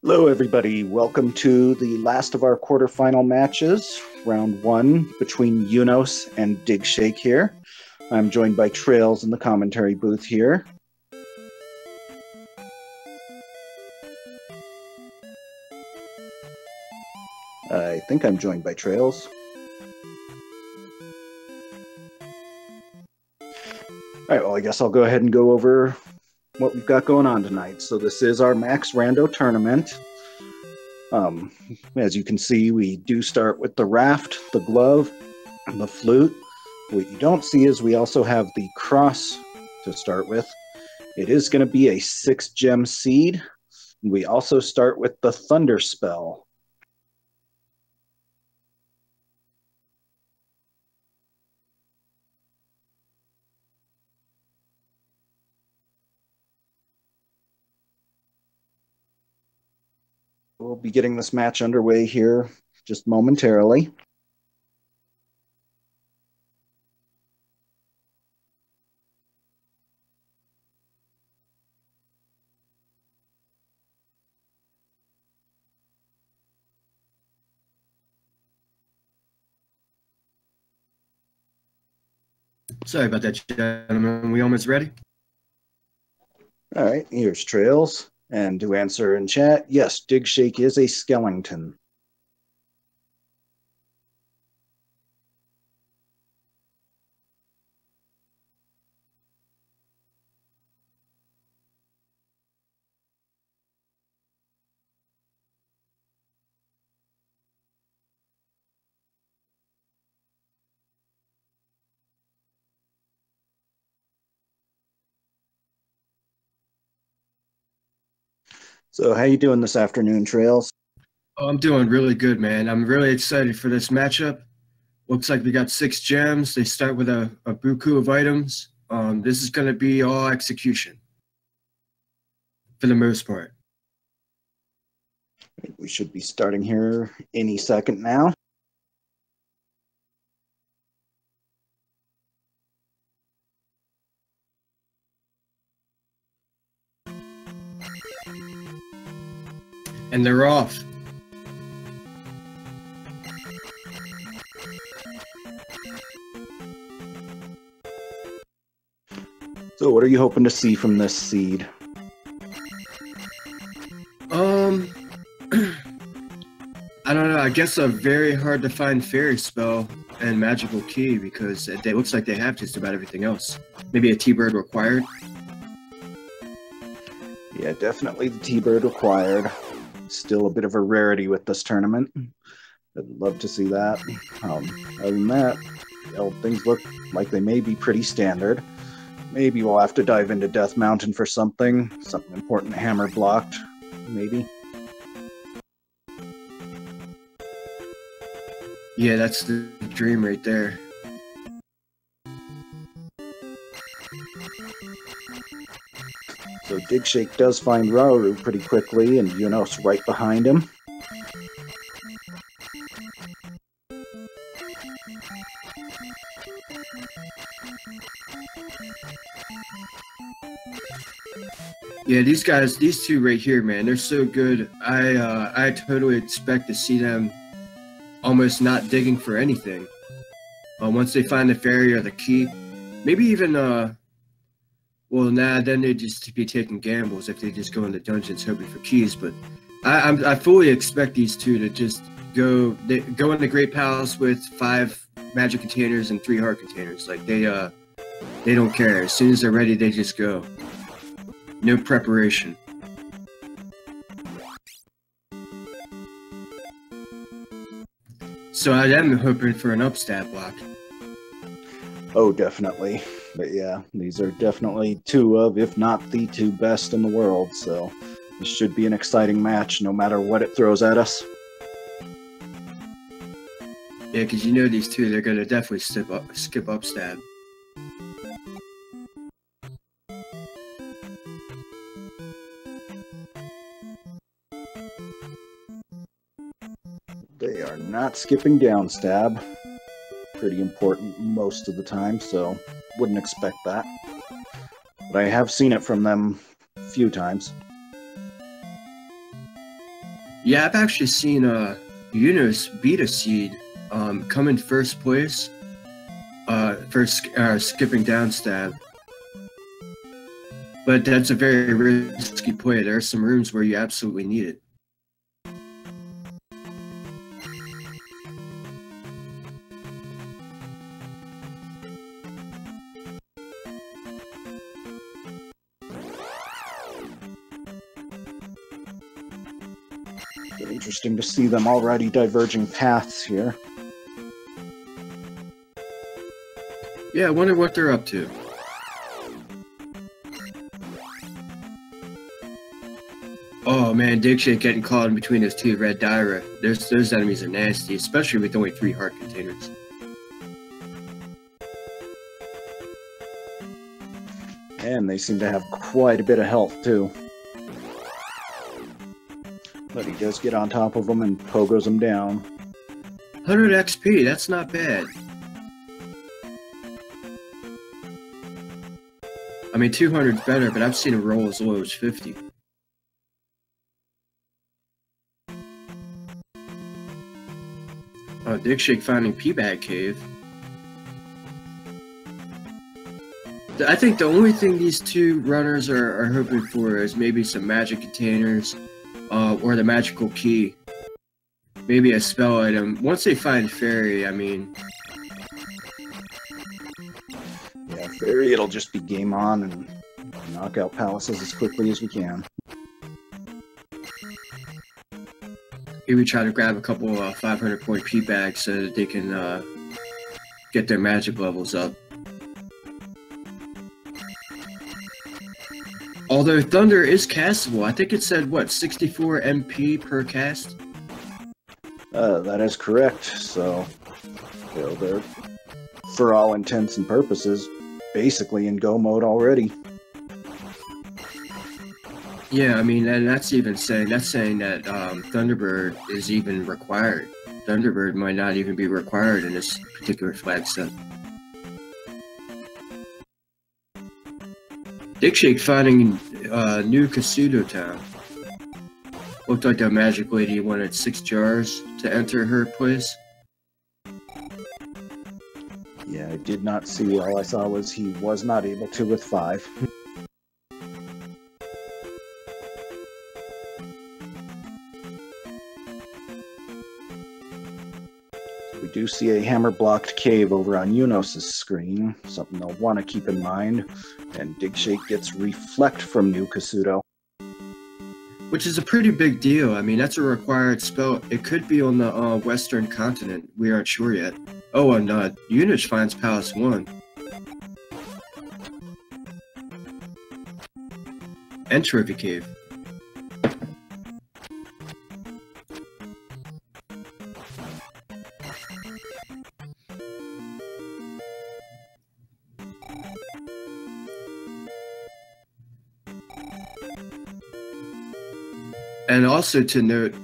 Hello, everybody. Welcome to the last of our quarterfinal matches, round one between Eunos and Digshake here. I'm joined by Trails in the commentary booth here. I think I'm joined by Trails. All right, well, I guess I'll go ahead and go over what we've got going on tonight. So this is our Max Rando tournament. As you can see, we do start with the raft, the glove, and the flute. What you don't see is we also have the cross to start with. It is going to be a 6-gem seed. We also start with the thunder spell. We'll be getting this match underway here just momentarily. Sorry about that, gentlemen. We almost ready? All right, here's Trails. And to answer in chat, yes, Digshake is a skeleton. So how you doing this afternoon, Trails? Oh, I'm doing really good, man. I'm really excited for this matchup. Looks like we got 6 gems. They start with a buku of items. This is going to be all execution for the most part. We should be starting here any second now. And they're off. So what are you hoping to see from this seed? I don't know. I guess a very hard to find fairy spell and magical key because it looks like they have just about everything else. Maybe a T-bird required. Yeah, definitely the T-bird required. Still a bit of a rarity with this tournament. I'd love to see that. Other than that, things look like they may be pretty standard. Maybe we'll have to dive into Death Mountain for something important hammer blocked, maybe. Yeah, that's the dream right there. So Digshake does find Rauru pretty quickly, and Eunos right behind him. Yeah, these two right here, man, they're so good. I totally expect to see them almost not digging for anything. Once they find the fairy or the key, maybe even then they'd just be taking gambles if they just go into dungeons hoping for keys. But I fully expect these two to just go in the Great Palace with 5 magic containers and 3 heart containers. Like they don't care. As soon as they're ready, they just go. No preparation. So I am hoping for an upstab block. Oh, definitely. But yeah, these are definitely 2 of, if not the 2 best in the world. So this should be an exciting match no matter what it throws at us. Yeah, because you know these two, they're going to definitely skip upstab. They are not skipping down stab. Pretty important most of the time, so wouldn't expect that. But I have seen it from them a few times. Yeah, I've actually seen Eunos beat a seed, come in first place, for skipping down stab. But that's a very risky play. There are some rooms where you absolutely need it. Interesting to see them already diverging paths here. Yeah, I wonder what they're up to. Oh man, digshake getting caught in between those two red Dyra. Those enemies are nasty, especially with only 3 heart containers. And they seem to have quite a bit of health too. But he does get on top of them and pogos them down. 100 XP, that's not bad. I mean, 200's better, but I've seen a roll as low as 50. Oh, digshake finding P-Bag Cave. I think the only thing these two runners are hoping for is maybe some magic containers, or the magical key. Maybe a spell item. Once they find Fairy, I mean... Yeah, Fairy, it'll just be game on and knock out palaces as quickly as we can. Maybe try to grab a couple 500-point P-Bags so that they can get their magic levels up. Although Thunder is castable, I think it said, what, 64 MP per cast? That is correct, so, you know, they're, for all intents and purposes, basically in go mode already. Yeah, I mean, and that's saying that Thunderbird is even required. Thunderbird might not even be required in this particular flag set. Digshake finding new Kasudo town. Looked like the magic lady wanted 6 jars to enter her place. Yeah, I did not see. All I saw was he was not able to with 5. We do see a hammer-blocked cave over on Eunos' screen, something they'll want to keep in mind, and Digshake gets Reflect from New Kasudo. Which is a pretty big deal. I mean, that's a required spell. It could be on the western continent. We aren't sure yet. Oh, and Eunos finds Palace 1. And Trophy Cave. And also to note,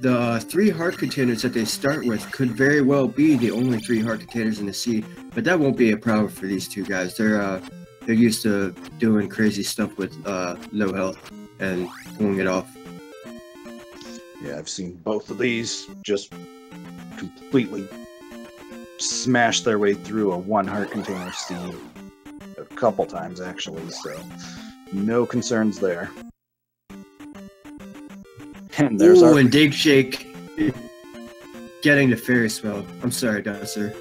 the 3 heart containers that they start with could very well be the only 3 heart containers in the sea, but that won't be a problem for these two guys. They're used to doing crazy stuff with low health and pulling it off. Yeah, I've seen both of these just completely smash their way through a 1 heart container sea a couple times actually, so no concerns there. And there's our... and Digshake getting the fairy spell. I'm sorry, Dusser.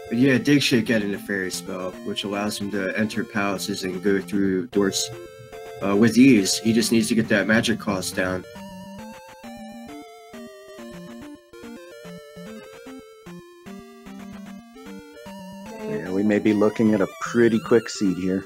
But yeah, Digshake getting the fairy spell, which allows him to enter palaces and go through doors with ease. He just needs to get that magic cost down. Yeah, we may be looking at a pretty quick seed here.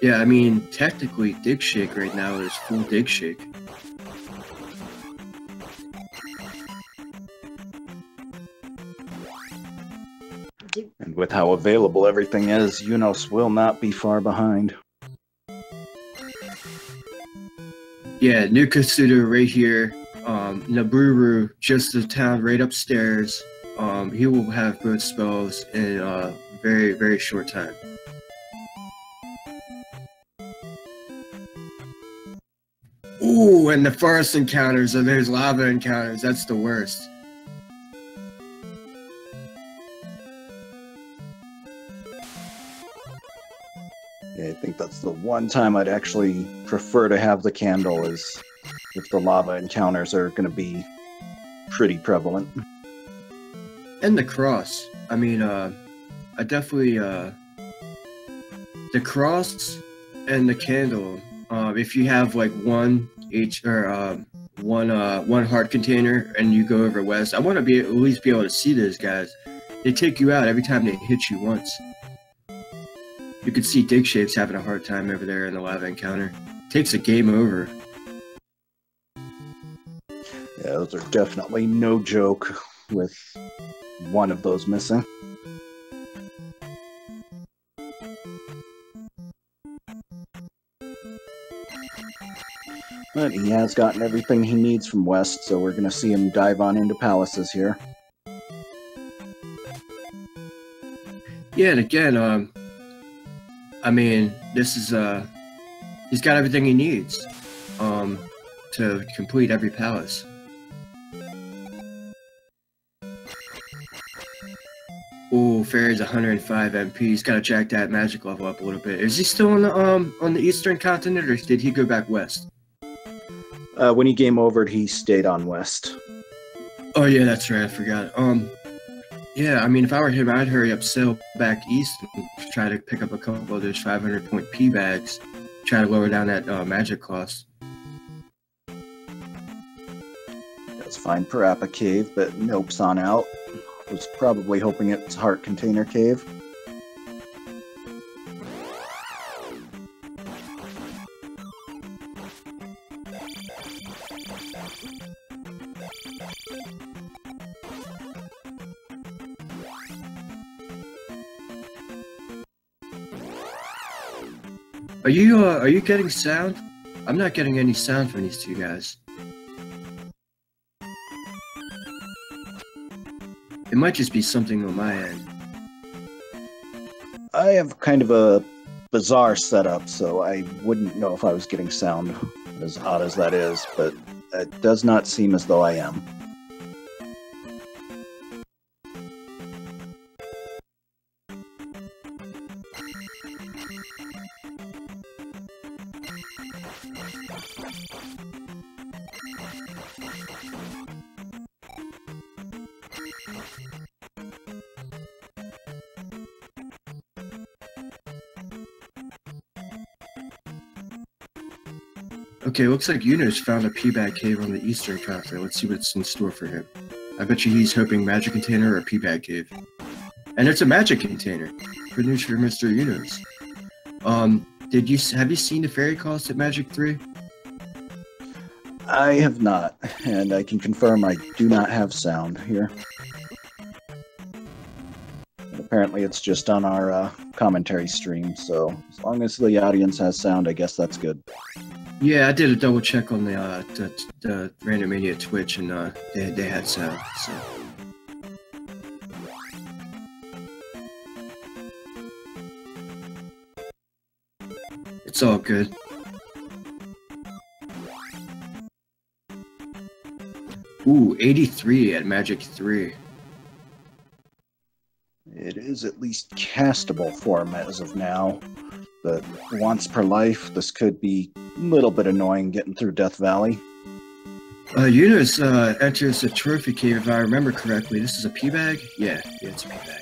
Yeah, I mean, technically, Digshake right now is full Digshake. And with how available everything is, Eunos will not be far behind. Yeah, Nukasuda right here. Naburu, just the town right upstairs. He will have both spells in a very, very short time. Ooh, and the forest encounters, and there's lava encounters. That's the worst. Yeah, I think that's the one time I'd actually prefer to have the candle is if the lava encounters are going to be pretty prevalent. And the cross. I mean, I definitely, the cross and the candle, if you have like one heart container and you go over west, I want to be at least be able to see those guys. They take you out every time they hit you once. You can see Digshake's having a hard time over there in the lava encounter. Takes a game over. Yeah, those are definitely no joke with one of those missing. But he has gotten everything he needs from West, so we're going to see him dive on into palaces here. Yeah, and again, I mean, this is, he's got everything he needs, to complete every palace. Ooh, Fairy's 105 MP. He's got to jack that magic level up a little bit. Is he still on the eastern continent, or did he go back west? When he game overed, he stayed on West. Oh yeah, that's right. I forgot. Yeah, I mean, if I were him, I'd hurry up, sail back east, and try to pick up a couple of those 500-point P bags. Try to lower down that magic cost. Let's find Parappa Cave, but nope's on out. Was probably hoping it's Heart Container Cave. Are you getting sound? I'm not getting any sound from these two guys. It might just be something on my end. I have kind of a bizarre setup, so I wouldn't know if I was getting sound, as odd as that is, but it does not seem as though I am. Okay, looks like Eunos found a P-bag cave on the eastern continent. Let's see what's in store for him. I bet you he's hoping magic container or P-bag cave. And it's a magic container. Good news for Mr. Eunos. Have you seen the fairy cost at Magic 3? I have not, and I can confirm I do not have sound here. And apparently it's just on our commentary stream, so as long as the audience has sound, I guess that's good. Yeah, I did a double check on the Randomizer Twitch, and they had sound. So. It's all good. Ooh, 83 at Magic 3. It is at least castable for him as of now, but once per life, this could be a little bit annoying getting through Death Valley. Eunos enters a trophy cave, if I remember correctly. This is a P-bag? Yeah, it's a P-bag.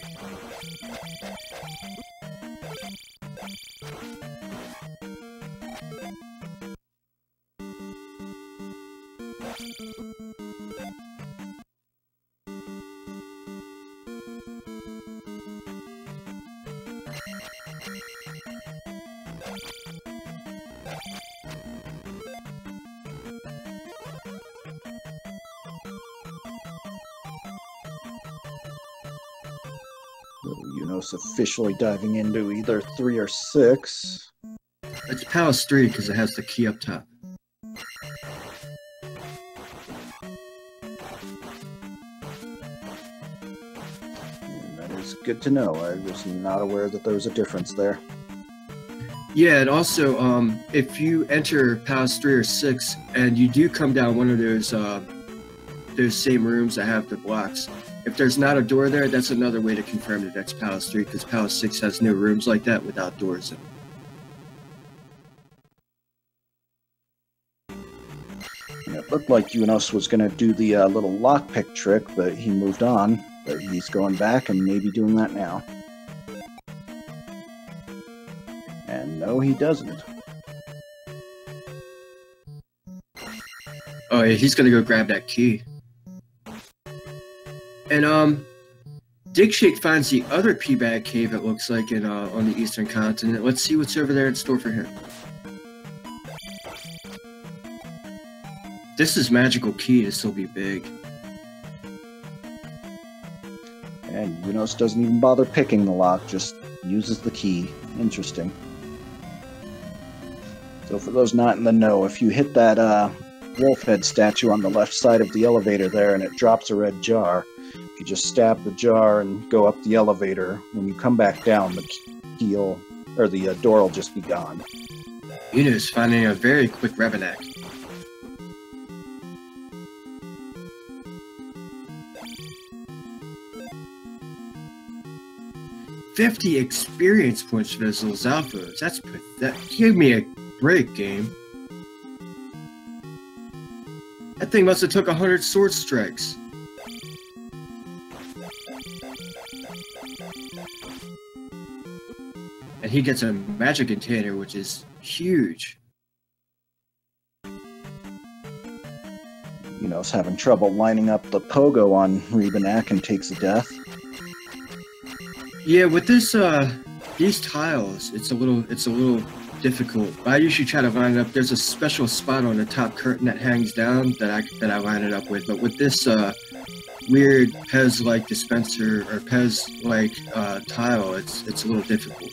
Eunos officially diving into either 3 or 6. It's Palace 3 because it has the key up top. That is good to know. I was not aware that there was a difference there. Yeah, and also, if you enter Palace 3 or 6, and you do come down one of those same rooms that have the blocks, if there's not a door there, that's another way to confirm that that's Palace 3, because Palace 6 has no rooms like that without doors in them. It looked like Eunos was going to do the little lockpick trick, but he moved on. But he's going back and maybe doing that now. And no, he doesn't. Oh yeah, he's gonna go grab that key. And Digshake finds the other P-bag cave, it looks like, in on the eastern continent. Let's see what's over there in store for him. This is magical key to still be big. And Eunos doesn't even bother picking the lock, just uses the key. Interesting. So for those not in the know, if you hit that wolf head statue on the left side of the elevator there and it drops a red jar, you just stab the jar and go up the elevator. When you come back down, the key'll, or the door will just be gone. Eunos finding a very quick Revenac. $50 experience points for those little Zalphos. That's pathetic. Give me a break, game. That thing must have took 100 sword strikes. And he gets a magic container, which is huge. Eunos having trouble lining up the pogo on Rebenak and takes a death. Yeah, with this these tiles, it's a little difficult. I usually try to line it up. There's a special spot on the top curtain that hangs down that I line it up with. But with this weird Pez-like dispenser or Pez-like tile, it's a little difficult.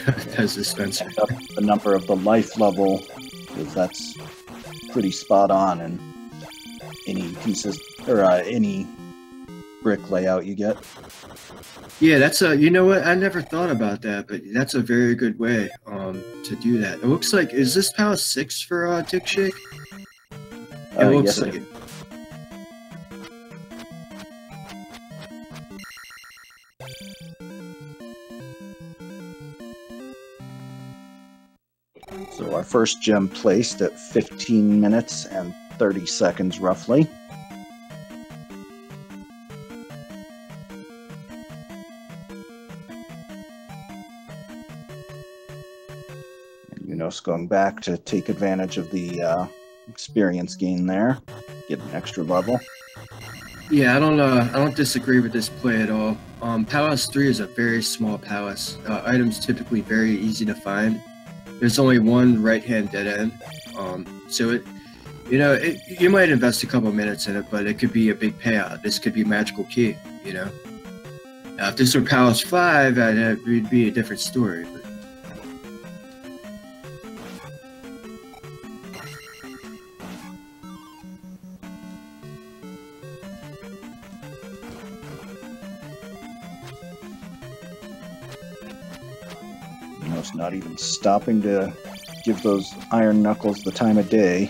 Pez dispenser. The number of the life level, because that's pretty spot on in any pieces or any brick layout you get. Yeah, that's you know what? I never thought about that, but that's a very good way to do that. It looks like, is this Palace 6 for Digshake? It looks yes, like it. So our first gem placed at 15 minutes and 30 seconds roughly. Eunos going back to take advantage of the experience gain there, get an extra level. Yeah, I don't disagree with this play at all. Palace 3 is a very small palace. Items typically very easy to find. There's only one right-hand dead end, so you might invest a couple minutes in it, but it could be a big payout. This could be magical key, you know. Now, if this were Palace 5, it would be a different story. But Eunos not even stopping to give those iron knuckles the time of day.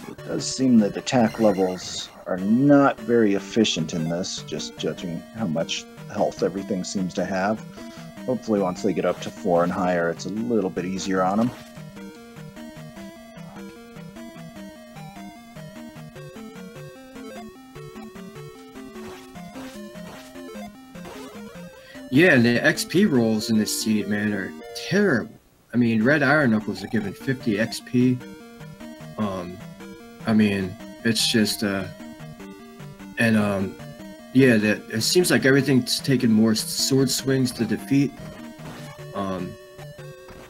It does seem that attack levels are not very efficient in this, just judging how much health everything seems to have. Hopefully once they get up to 4 and higher, it's a little bit easier on them. Yeah, and the XP rolls in this seed, man, are terrible. I mean, Red Iron Knuckles are given 50 XP. I mean, it's just, yeah, it seems like everything's taking more sword swings to defeat. Yeah,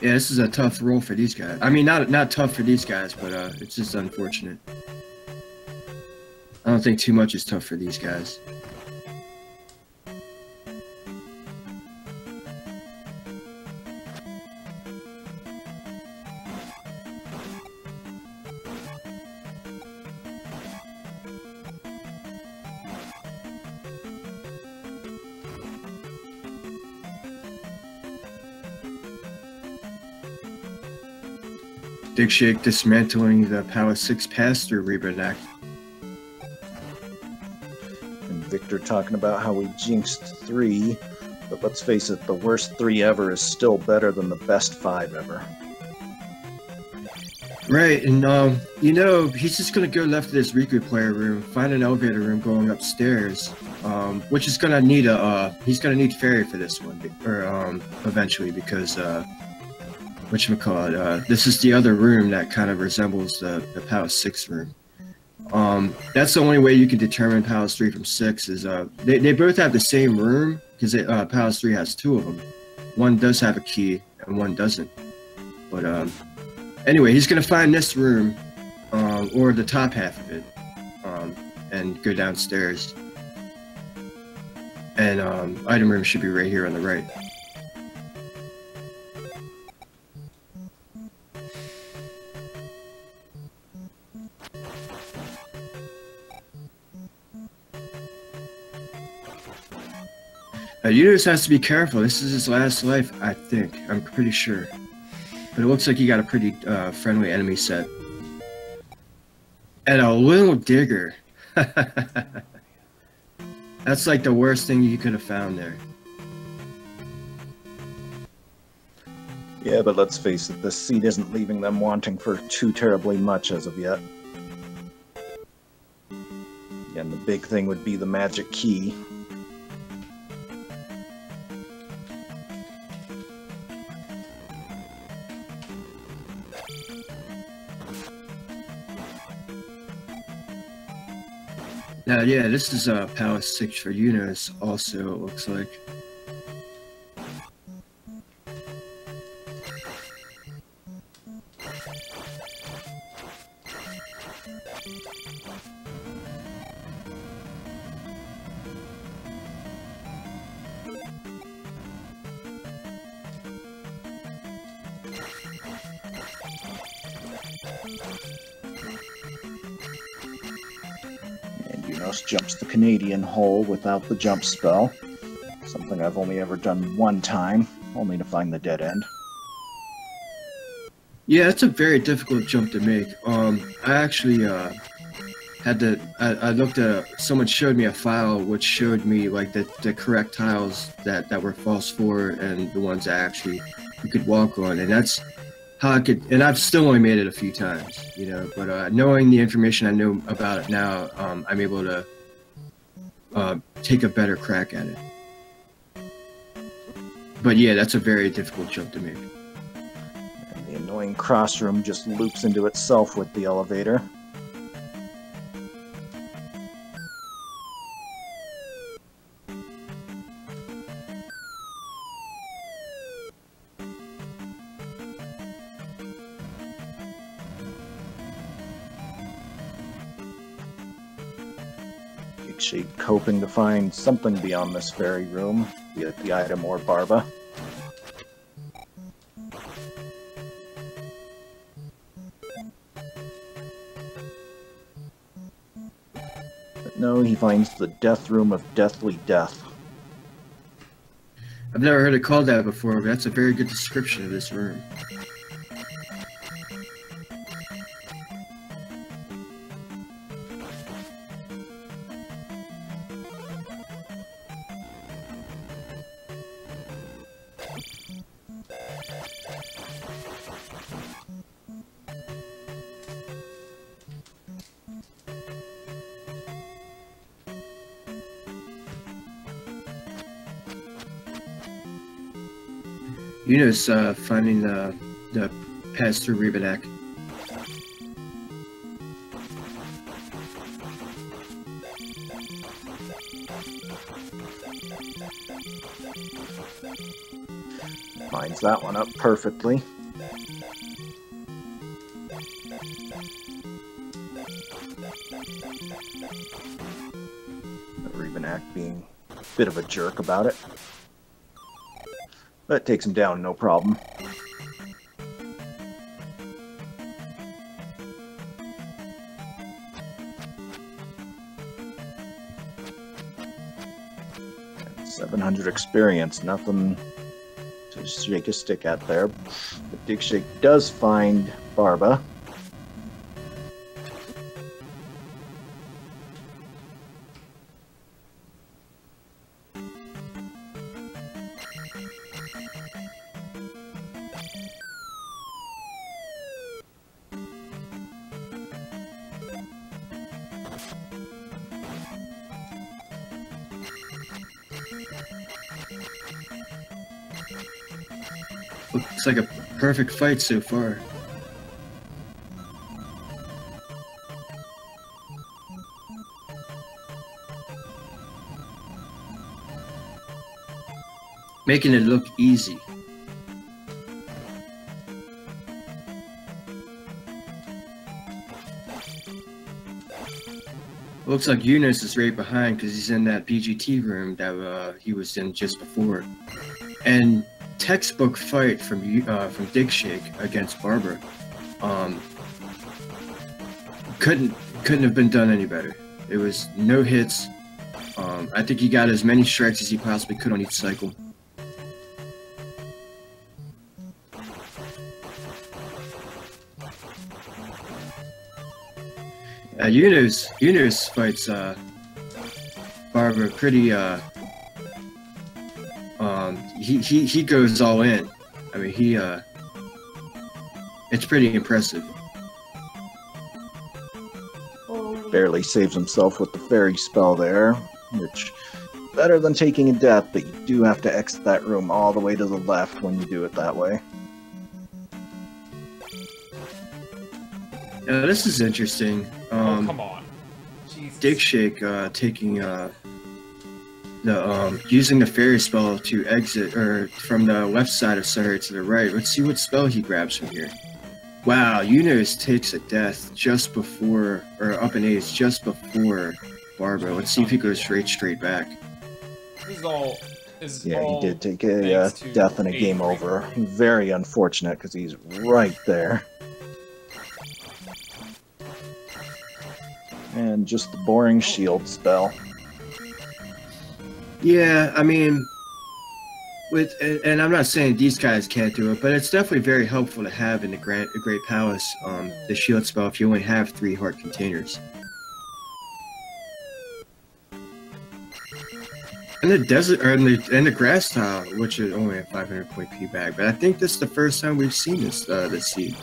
this is a tough roll for these guys. I mean, not tough for these guys, but it's just unfortunate. I don't think too much is tough for these guys. Digshake dismantling the Power 6 pass-through Reaper. And Victor talking about how we jinxed 3, but let's face it, the worst 3 ever is still better than the best 5 ever. Right, and you know, he's just gonna go left of this Riku player room, find an elevator room going upstairs, which is gonna need he's gonna need fairy for this one, or eventually, because whatchamacallit, this is the other room that kind of resembles the Power 6 room. That's the only way you can determine Power 3 from 6 is, they both have the same room, because Power 3 has 2 of them. One does have a key, and one doesn't. But, anyway, he's going to find this room, or the top half of it, and go downstairs. And, item room should be right here on the right. Eunos has to be careful. This is his last life, I think. I'm pretty sure. But it looks like he got a pretty friendly enemy set. And a little digger. That's like the worst thing you could have found there. Yeah, but let's face it, this seed isn't leaving them wanting for too terribly much as of yet. And the big thing would be the magic key. Now, yeah, this is Power 6 for Eunos also, it looks like. Eunos jumps the Canadian hole without the jump spell. Something I've only ever done one time, only to find the dead end. Yeah, it's a very difficult jump to make. I actually had to. I looked at. Someone showed me a file which showed me like the correct tiles that were false for and the ones that actually you could walk on, and that's how I could. And I've still only made it a few times, you know. But knowing the information I know about it now, I'm able to take a better crack at it. But yeah, that's a very difficult jump to make. And the annoying crossroom just loops into itself with the elevator. Digshake hoping to find something beyond this fairy room, be it the item or Barba. But no, he finds the death room of deathly death. I've never heard it called that before, but that's a very good description of this room. Eunos finding the pass through Rebanak. Lines that one up perfectly. Rebanak being a bit of a jerk about it. That takes him down, no problem. And 700 experience, nothing to shake a stick at there. But Digshake does find Barba. Looks like a perfect fight so far. Making it look easy. Looks like Eunos is right behind because he's in that BGT room that he was in just before. And textbook fight from digshake against Barber. Couldn't have been done any better. It was no hits. I think he got as many strikes as he possibly could on each cycle. Eunos fights Barber pretty he goes all in. I mean it's pretty impressive. Barely saves himself with the fairy spell there, which better than taking a death, but you do have to exit that room all the way to the left when you do it that way. This is interesting. Oh, come on. Jesus. Digshake taking using the fairy spell to exit from the left side of Sahara to the right. Let's see what spell he grabs from here. Wow, Eunos takes a death just before, or up in A's just before Barber. Let's see if he goes straight back. This is all. He did take a death and a game over. Very unfortunate because he's right there. And just the boring shield spell. Yeah, I mean, and I'm not saying these guys can't do it, but it's definitely very helpful to have in the Great Palace the shield spell if you only have 3 heart containers. And the desert, or in the grass tile, which is only a 500 point P bag, but I think this is the first time we've seen this seed.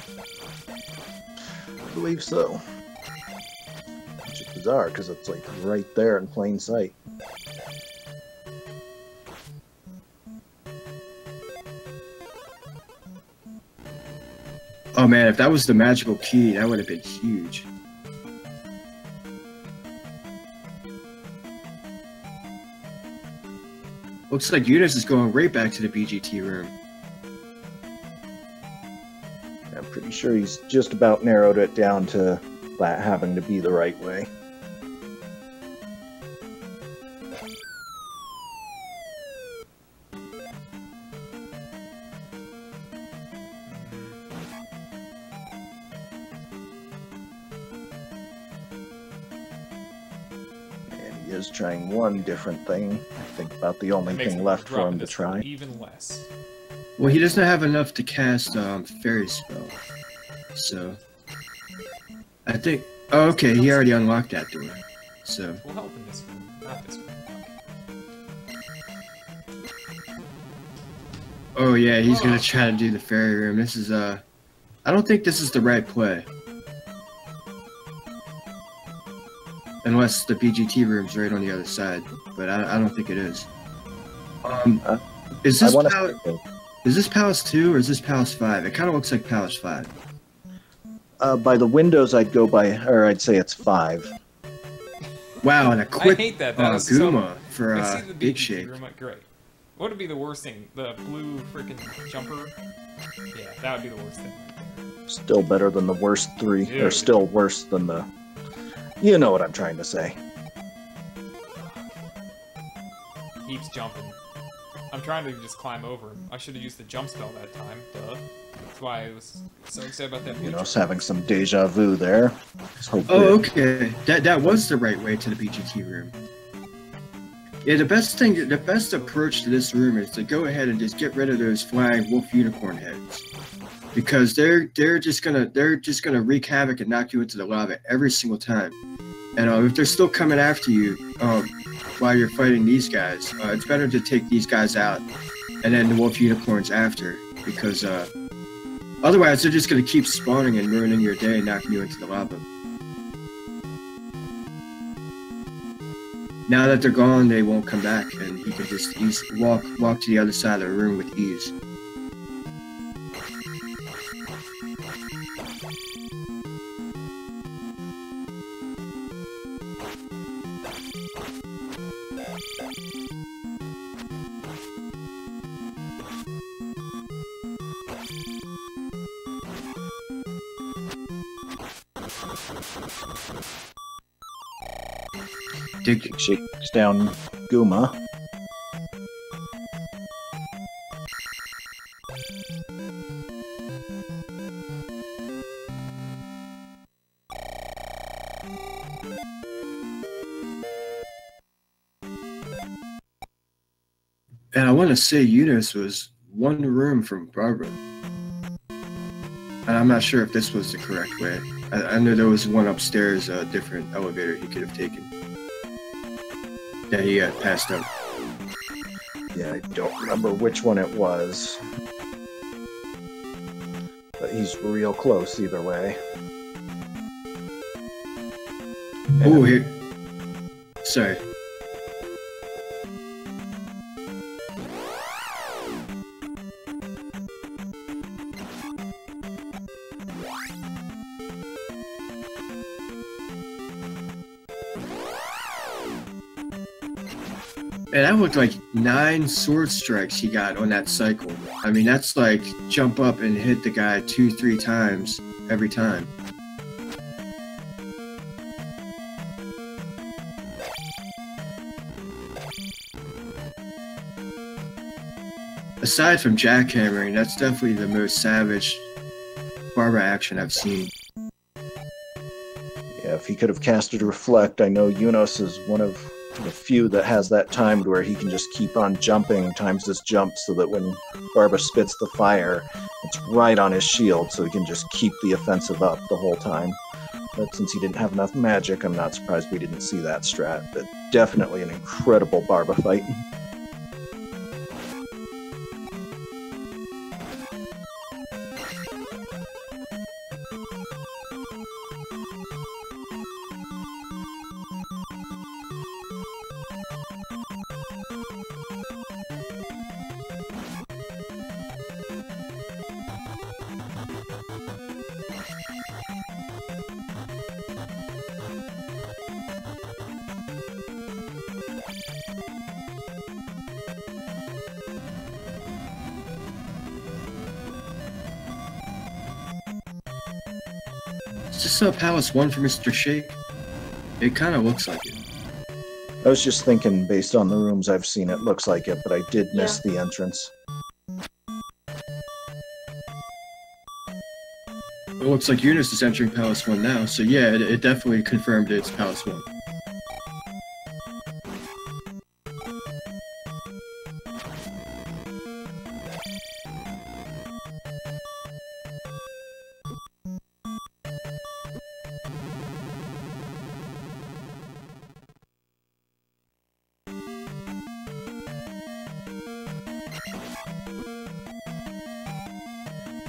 I believe so. Which is bizarre because it's like right there in plain sight. Oh man, if that was the magical key, that would have been huge. Looks like Eunos is going right back to the BGT room. I'm pretty sure he's just about narrowed it down to that having to be the right way. Is trying one different thing. I think about the only thing left for him to try. Even less. Well, he doesn't have enough to cast fairy spell, so I think. Oh, okay, he already unlocked that door. So. We'll help in this room, not this room. Oh yeah, he's gonna try to do the fairy room. This is I don't think this is the right play. Unless the BGT room's right on the other side, but I don't think it is. Is Is this Palace 2 or is this Palace 5? It kind of looks like Palace 5. By the windows, I'd go by, or I'd say it's 5. Wow, and a quick I hate that. That was so. Guma for I see the Big BGT Shake. room, like, great. What would be the worst thing? The blue freaking jumper? Yeah, that would be the worst thing. Still better than the worst 3, Dude. or still worse than the... You know what I'm trying to say. Keeps jumping. I'm trying to just climb over him. I should have used the jump spell that time. Duh. That's why I was so excited about that. You know, having some deja vu there. Oh, okay. That was the right way to the BGT room. Yeah, the best approach to this room is to go ahead and just get rid of those flying wolf unicorn heads, because they're just gonna wreak havoc and knock you into the lava every single time. And if they're still coming after you while you're fighting these guys, it's better to take these guys out and then the wolf unicorns after, because otherwise they're just gonna keep spawning and ruining your day and knocking you into the lava. Now that they're gone, they won't come back, and he can just walk to the other side of the room with ease. Shakes down Guma. And I want to say Eunos was one room from Barbara. And I'm not sure if this was the correct way. I know there was one upstairs, a different elevator he could have taken that he had passed up. Yeah, I don't remember which one it was. But he's real close either way. Oh, here. Sorry. And that looked like 9 sword strikes he got on that cycle. I mean, that's like jump up and hit the guy 2-3 times every time. Aside from jackhammering, that's definitely the most savage Barbara action I've seen. Yeah, if he could have casted Reflect, I know Eunos is one of the few that has that timed where he can just keep on jumping times this jump, so that when Barbara spits the fire, it's right on his shield, so he can just keep the offensive up the whole time. But since he didn't have enough magic, I'm not surprised we didn't see that strat. But definitely an incredible Barbara fight. Is this a Palace 1 for Mr. Shake? It kind of looks like it. I was just thinking, based on the rooms I've seen, it looks like it, but I did miss the entrance. It looks like Eunos is entering Palace 1 now, so yeah, it definitely confirmed it's Palace 1.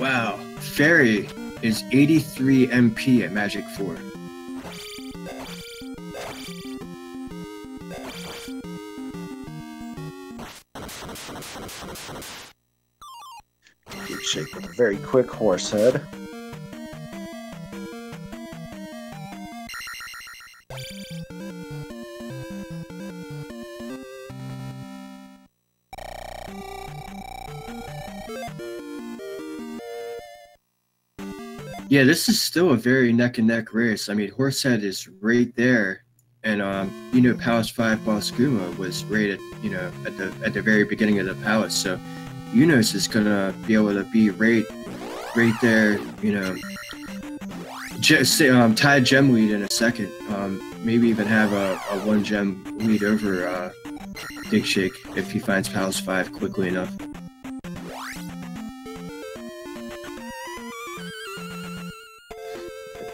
Wow, Fairy is 83 MP at Magic 4. very quick horse head. Yeah, this is still a very neck and neck race. I mean, Horsehead is right there, and Palace 5 Boss Guma was right at the very beginning of the palace. So Eunos is gonna be able to be right there. Tie gem lead in a second. Maybe even have a 1 gem lead over digshake if he finds Palace 5 quickly enough.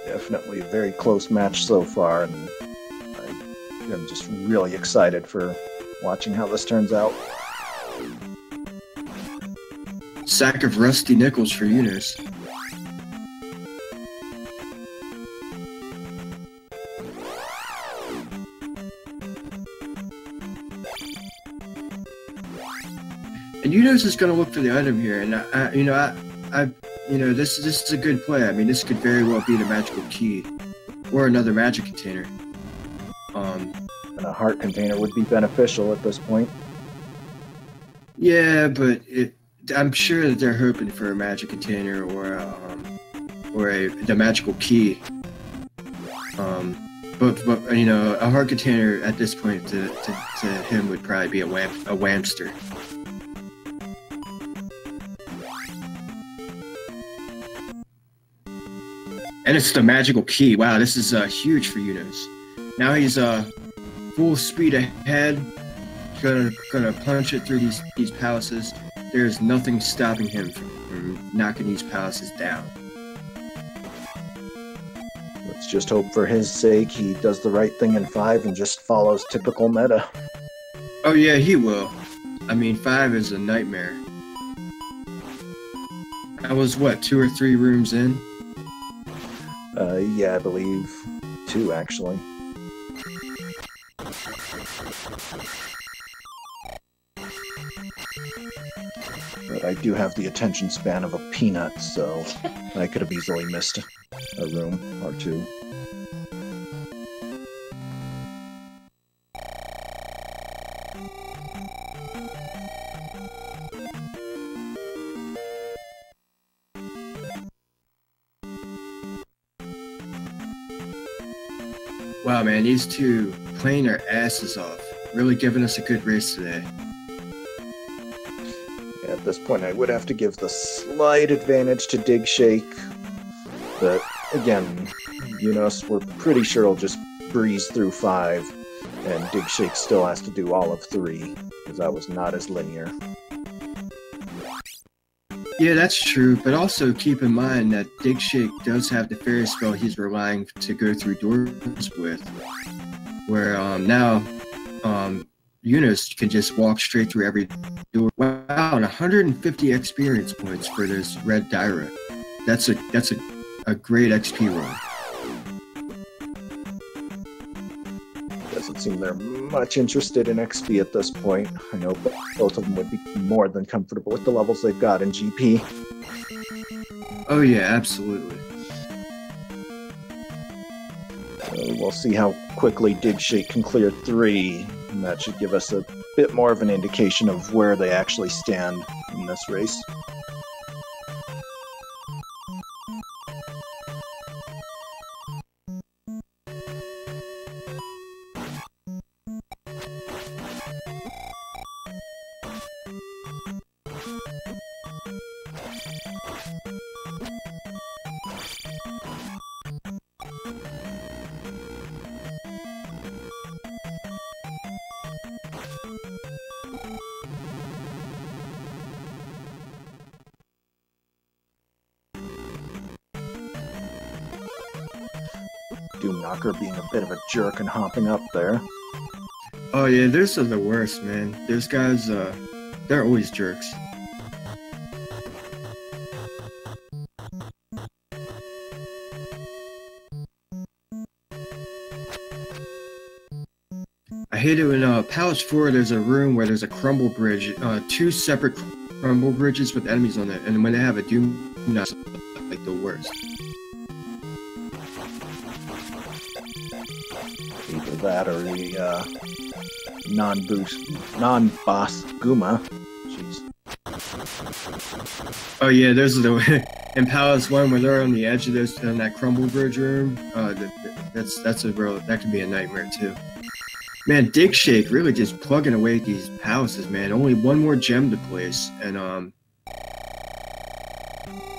Definitely a very close match so far, and I'm just really excited for watching how this turns out. Sack of rusty nickels for Eunos. And Eunos is going to look for the item here, and this is a good play. I mean, this could very well be the magical key, or another magic container. And a heart container would be beneficial at this point. Yeah, but I'm sure that they're hoping for a magic container or the magical key. But a heart container at this point to him would probably be a whamster. And it's the magical key. Wow, this is huge for Eunos. Now he's full speed ahead. Gonna punch it through these palaces. There's nothing stopping him from knocking these palaces down. Let's just hope for his sake he does the right thing in 5 and just follows typical meta. Oh yeah, he will. I mean, 5 is a nightmare. I was, what, 2 or 3 rooms in? Yeah, I believe 2, actually. But I do have the attention span of a peanut, so I could have easily missed a room or 2. Wow, man, these two playing their asses off. Really giving us a good race today. Yeah, at this point, I would have to give the slight advantage to digshake. But again, we're pretty sure he'll just breeze through 5, and digshake still has to do all of 3, because that was not as linear. Yeah, that's true, but also keep in mind that digshake does have the fairy spell he's relying to go through doors with, where now Eunos can just walk straight through every door. Wow, and 150 experience points for this red Dyra. That's a great XP roll. Doesn't seem they're much interested in XP at this point. I know both of them would be more than comfortable with the levels they've got in GP. Oh yeah, absolutely. So we'll see how quickly digshake can clear 3, and that should give us a bit more of an indication of where they actually stand in this race. Doomknocker being a bit of a jerk and hopping up there. Oh yeah, those are the worst, man. Those guys, they're always jerks. I hate it when Palace 4 there's a room where there's a crumble bridge, 2 separate crumble bridges with enemies on it, and when they have a Doom not like the worst. Either that or the non-boss Guma. Jeez. Oh yeah, those are the in Palace 1 when they're on the edge of those in that crumble bridge room. That's a real, that can be a nightmare too. Man, Digshake really just plugging away at these palaces, man. Only one more gem to place, and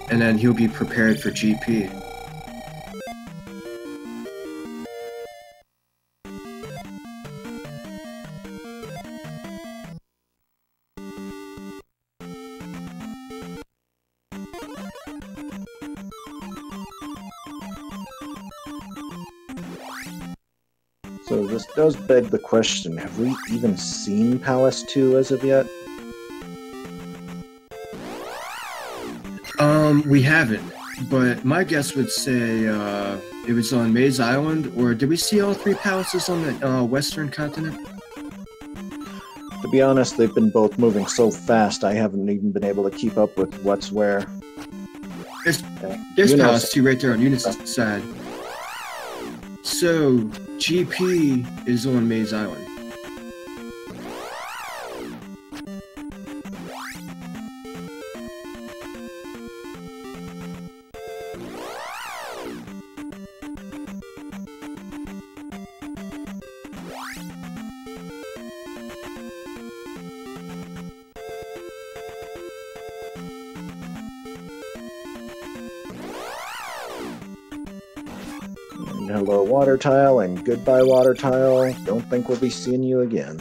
then he'll be prepared for GP. So this does beg the question, have we even seen Palace 2 as of yet? We haven't, but my guess would say it was on Maze Island, or did we see all 3 palaces on the western continent? To be honest, they've been both moving so fast, I haven't even been able to keep up with what's where. There's Eunos. Palace 2 right there on Eunos' side. So, GP is on Maze Island. And hello, water tile, and goodbye, water tile. Don't think we'll be seeing you again.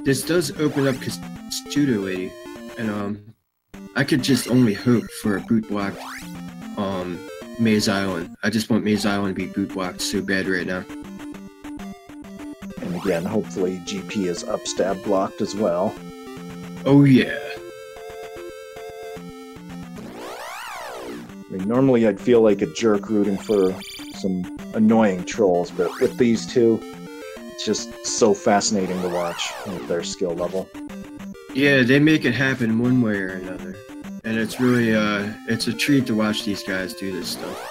This does open up Studio Lady, and I could just only hope for a boot blocked Maze Island. I just want Maze Island to be boot blocked so bad right now. And again, hopefully GP is upstab blocked as well. Oh yeah. I mean, normally I'd feel like a jerk rooting for some annoying trolls, but with these two, it's just so fascinating to watch with their skill level. Yeah, they make it happen one way or another. And it's really, it's a treat to watch these guys do this stuff.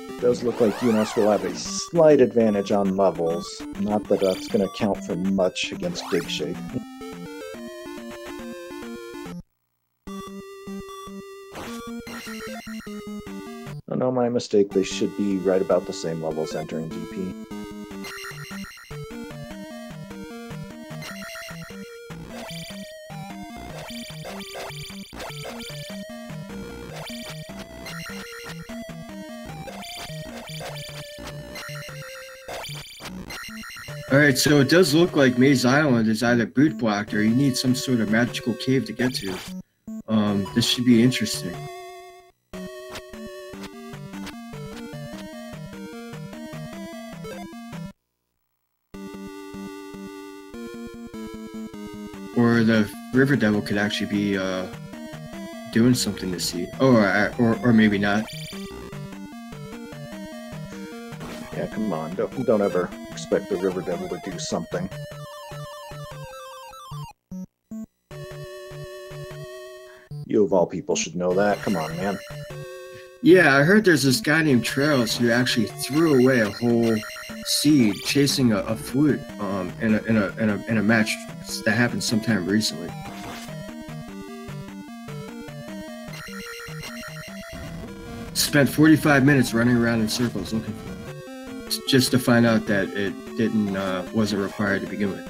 It does look like Eunos will have a slight advantage on levels. Not that that's going to count for much against digshake. Oh no, my mistake. They should be right about the same levels entering GP. Alright, so it does look like Maze Island is either boot blocked or you need some sort of magical cave to get to. This should be interesting. Or the River Devil could actually be doing something to see. Or maybe not. Yeah, come on. Don't ever expect the River Devil to do something. You of all people should know that. Come on, man. Yeah, I heard there's this guy named Trails who actually threw away a whole seed chasing a flute, in a match that happened sometime recently. Spent 45 minutes running around in circles looking for it, just to find out that it wasn't required to begin with.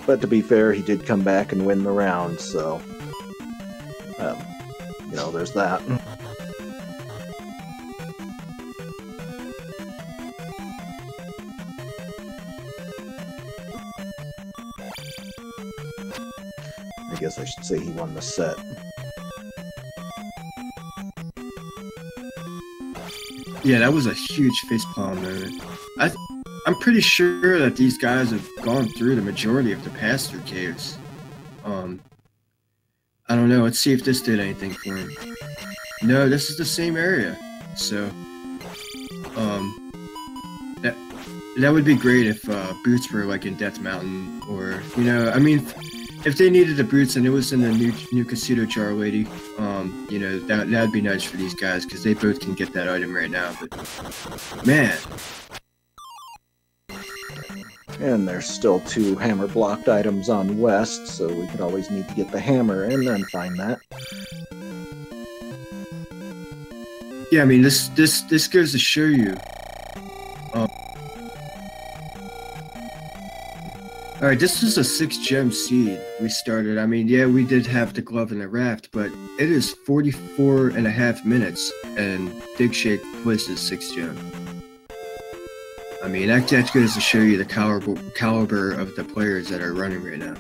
But to be fair, he did come back and win the round, so you know, there's that. I guess I should say he won the set. Yeah, that was a huge facepalm moment. I'm pretty sure that these guys have gone through the majority of the pass-through caves. I don't know. Let's see if this did anything for him. No, this is the same area. So, that would be great if boots were like in Death Mountain, or you know, I mean, if they needed the boots and it was in the new Casino Jar Lady, you know, that'd be nice for these guys because they both can get that item right now. But man. And there's still 2 hammer blocked items on West, so we could always need to get the hammer and then find that. Yeah, I mean, this goes to show you. Alright, this was a 6-gem seed we started. I mean, yeah, we did have the glove and the raft, but it is 44.5 minutes, and digshake places 6-gem. I mean, that goes to show you the caliber of the players that are running right now.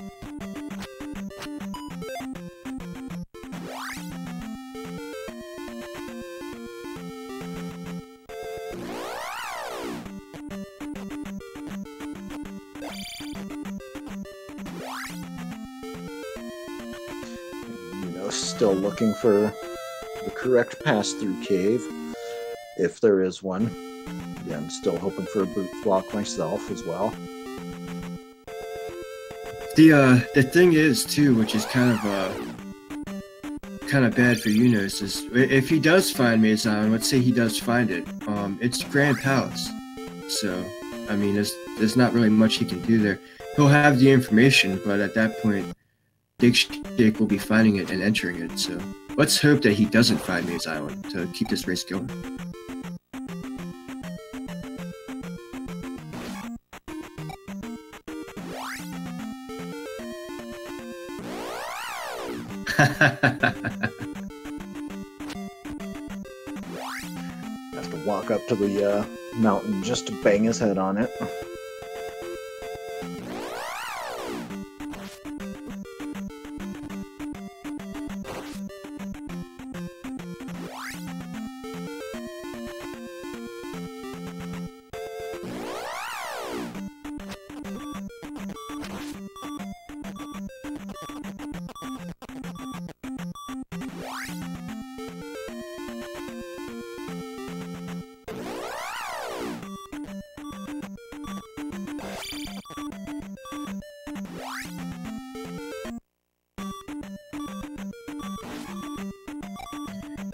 You know, still looking for the correct pass-through cave, if there is one. Yeah, I'm still hoping for a boot block myself as well. The thing is too, which is kind of bad for Eunos, is if he does find Maze Island, let's say he does find it, it's Grand Palace. So I mean, there's not really much he can do there. He'll have the information, but at that point, digshake will be finding it and entering it. So let's hope that he doesn't find Maze Island to keep this race going. Has to walk up to the mountain just to bang his head on it.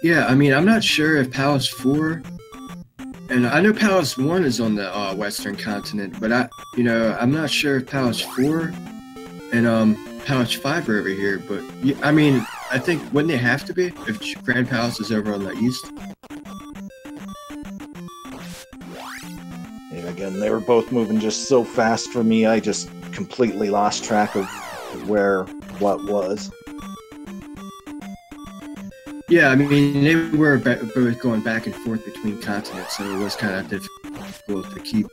Yeah, I mean, I'm not sure if Palace 4, and I know Palace 1 is on the Western continent, but I'm not sure if Palace 4 and Palace 5 are over here. But I mean, I think wouldn't they have to be if Grand Palace is over on the east? And again, they were both moving just so fast for me, I just completely lost track of where what was. Yeah, I mean, they were both going back and forth between continents, so it was kind of difficult to keep.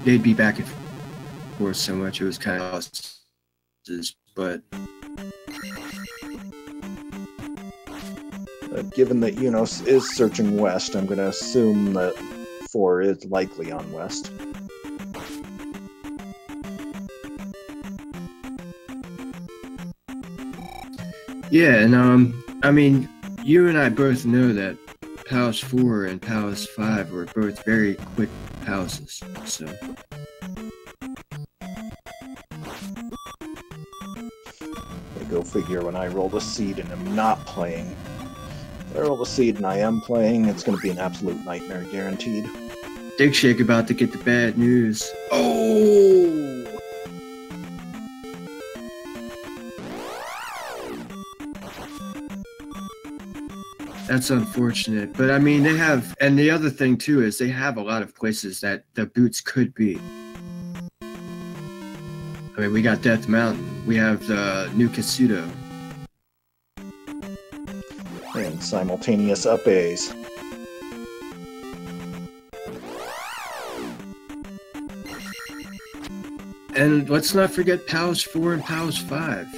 They'd be back and forth so much, it was kind of lost. But given that Eunos is searching west, I'm going to assume that 4 is likely on west. yeah, and I mean, you and I both know that Palace 4 and Palace 5 were both very quick palaces, so. Go figure, when I rolled a seed and am not playing Earl the Seed and I am playing. It's going to be an absolute nightmare, guaranteed. Digshake about to get the bad news. Oh! That's unfortunate. But I mean, they have, and the other thing too is they have a lot of places that the boots could be. I mean, we got Death Mountain. We have the New Kasuto. And simultaneous up A's. And let's not forget Palace 4 and Palace 5.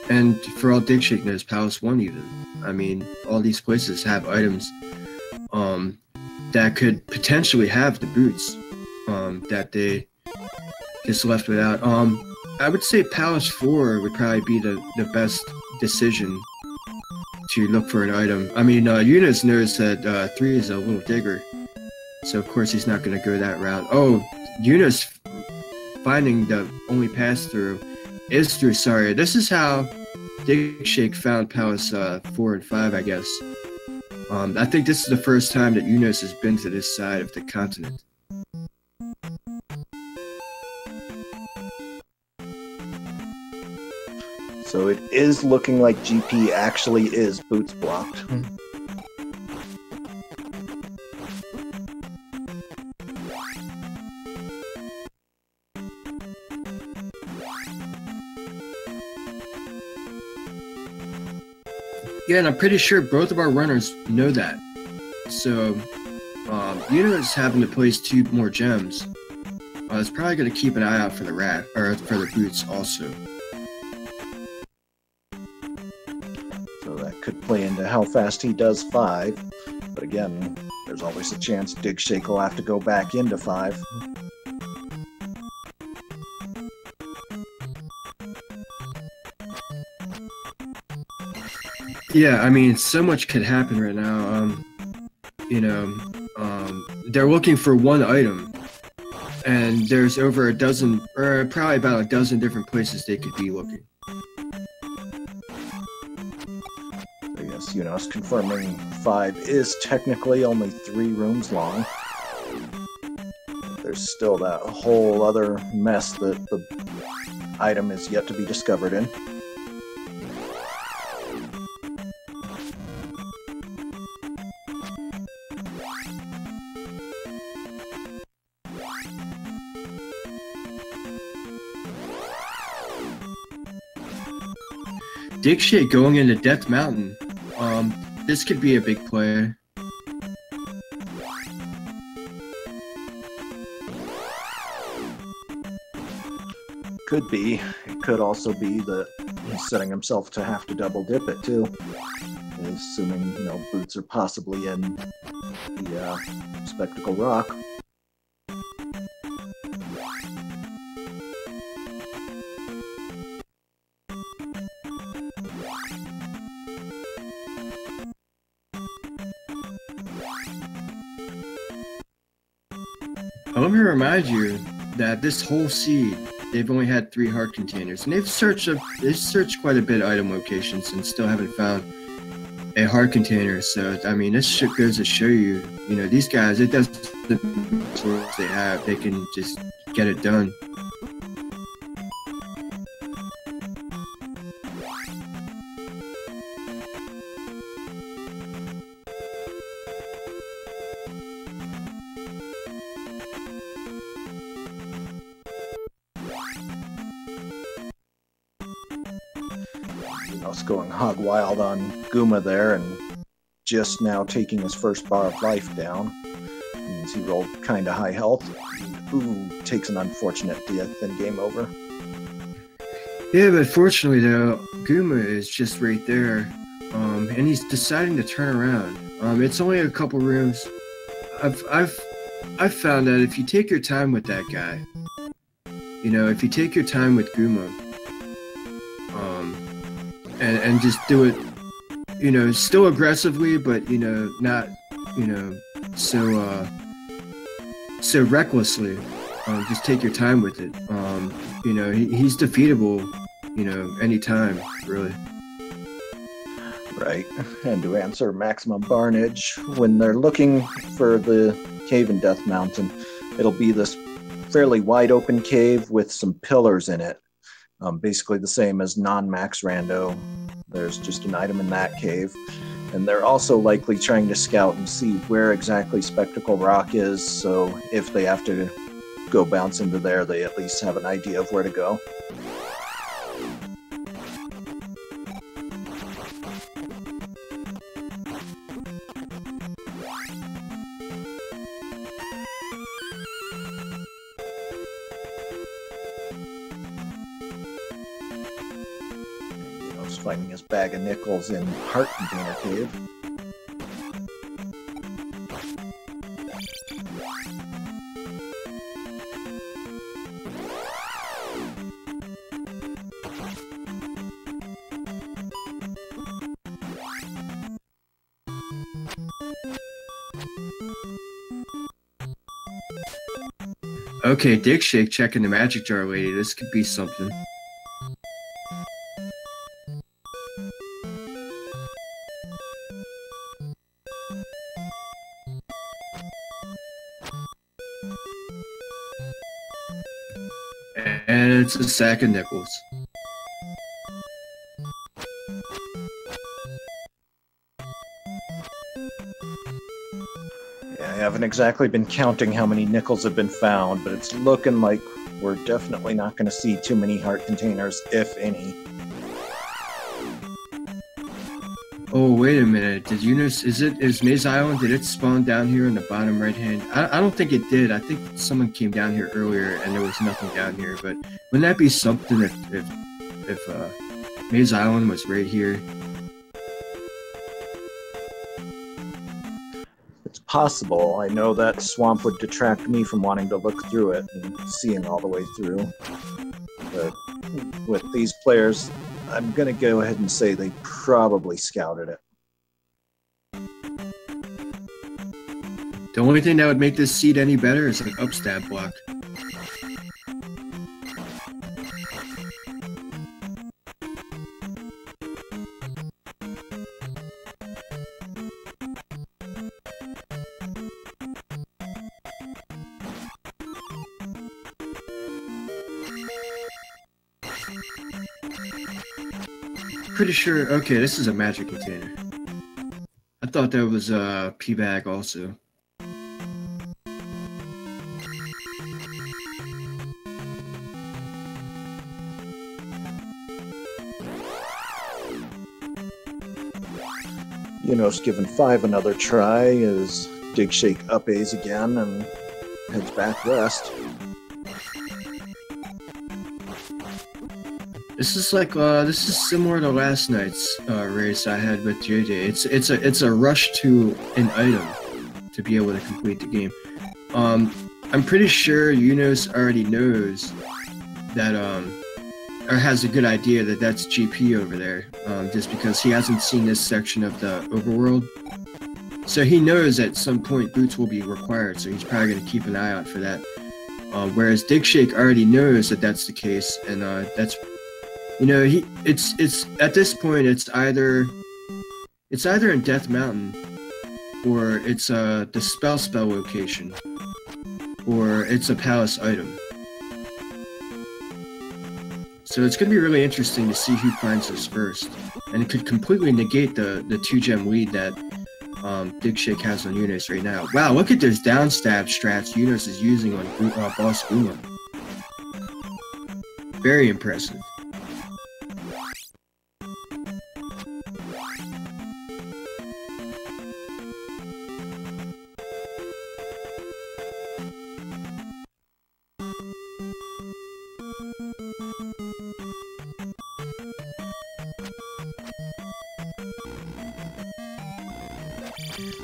And for all Digshake knows, Palace 1 even. I mean, all these places have items that could potentially have the boots that they just left without. I would say Palace 4 would probably be the best decision to look for an item. I mean, Eunos knows that 3 is a little digger, so of course he's not going to go that route. Oh, Eunos finding the only pass-through is through Saria. This is how Digshake found Palace 4 and 5, I guess. I think this is the first time that Eunos has been to this side of the continent. So it is looking like GP actually is boots blocked. Yeah, and I'm pretty sure both of our runners know that. So, Eunos having to place 2 more gems is probably going to keep an eye out for the for the boots also. So that could play into how fast he does 5. But again, there's always a chance Digshake will have to go back into 5. Yeah, I mean, so much could happen right now. They're looking for one item, and there's over a dozen, or probably about a dozen different places they could be looking. So yes, Eunos confirming 5 is technically only 3 rooms long. There's still that whole other mess that the item is yet to be discovered in. Digshake going into Death Mountain. This could be a big play. Could be. It could also be that he's setting himself to have to double dip it too. Assuming, boots are possibly in the Spectacle Rock. Let me remind you that this whole seed, they've only had 3 heart containers, and they've searched quite a bit of item locations and still haven't found a heart container. So I mean, this shit goes to show you, these guys, it doesn't matter what they have, they can just get it done. Going hog wild on Guma there and just now taking his first bar of life down. Means he rolled kinda high health. Ooh, takes an unfortunate death and game over. Yeah, but fortunately though, Guma is just right there. And he's deciding to turn around. It's only a couple rooms. I've found that if you take your time with that guy, if you take your time with Guma, and just do it, still aggressively, but not, so recklessly. Just take your time with it. He's defeatable, anytime, really. Right, and to answer Maximum Barnage, when they're looking for the cave in Death Mountain, it'll be this fairly wide open cave with some pillars in it. Basically the same as non-max rando. There's just an item in that cave. And they're also likely trying to scout and see where exactly Spectacle Rock is, so if they have to go bounce into there, they at least have an idea of where to go. Finding his bag of nickels in Heart Container Cave. Okay, digshake checking the magic jar lady. This could be something. And it's a sack of nickels. Yeah, I haven't exactly been counting how many nickels have been found, but it's looking like we're definitely not going to see too many heart containers, if any. Oh, wait a minute. Did Eunos, is Maze Island, did it spawn down here in the bottom right hand? I don't think it did. I think someone came down here earlier and there was nothing down here, but wouldn't that be something if Maze Island was right here? It's possible. I know that swamp would detract me from wanting to look through it and seeing all the way through. But with these players, I'm going to go ahead and say they probably scouted it. The only thing that would make this seed any better is an upstab block. Pretty sure. Okay, this is a magic container. I thought that was a pea bag also. Eunos giving 5 another try as digshake up A's again and heads back west. This is like this is similar to last night's race I had with JJ. It's a rush to an item to be able to complete the game. I'm pretty sure Eunos already knows that or has a good idea that that's GP over there, just because he hasn't seen this section of the overworld. So he knows at some point boots will be required, so he's probably going to keep an eye out for that. Whereas digshake already knows that that's the case, and that's, you know, it's at this point it's either in Death Mountain, or it's the spell location, or it's a palace item. So it's going to be really interesting to see who finds this first, and it could completely negate the 2-gem lead that digshake has on Eunos right now. Wow, look at those downstab strats Eunos is using on Boss Guma. Very impressive.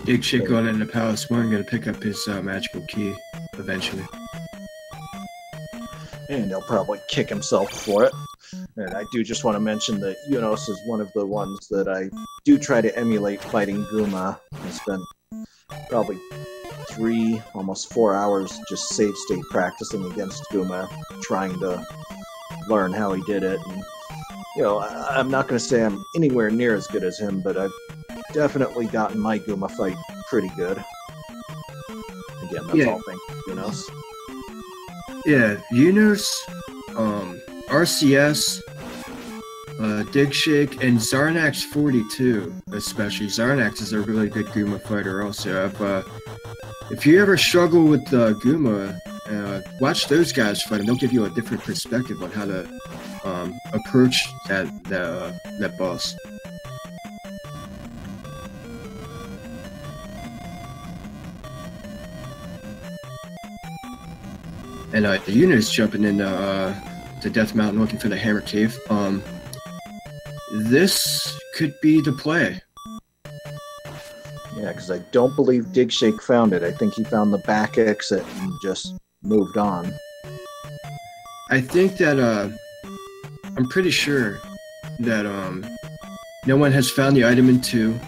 Digshake going into Palace 1, going to pick up his magical key eventually. And he'll probably kick himself for it. And I do just want to mention that Eunos is one of the ones that I do try to emulate fighting Guma. I spent probably 3, almost 4 hours just save state practicing against Guma, trying to learn how he did it. And I'm not going to say I'm anywhere near as good as him, but I've definitely gotten my Guma fight pretty good. Again, that's all thanks to Eunos. Yeah, Eunos, RCS, digshake, and Zarnax 42, especially. Zarnax is a really good Guma fighter also. If you ever struggle with Guma, watch those guys fight, and they'll give you a different perspective on how to approach that boss. And Eunos jumping into the Death Mountain looking for the Hammer Cave. This could be the play. Yeah, because I don't believe Digshake found it. I think he found the back exit and just moved on. I think that I'm pretty sure that no one has found the item in 2,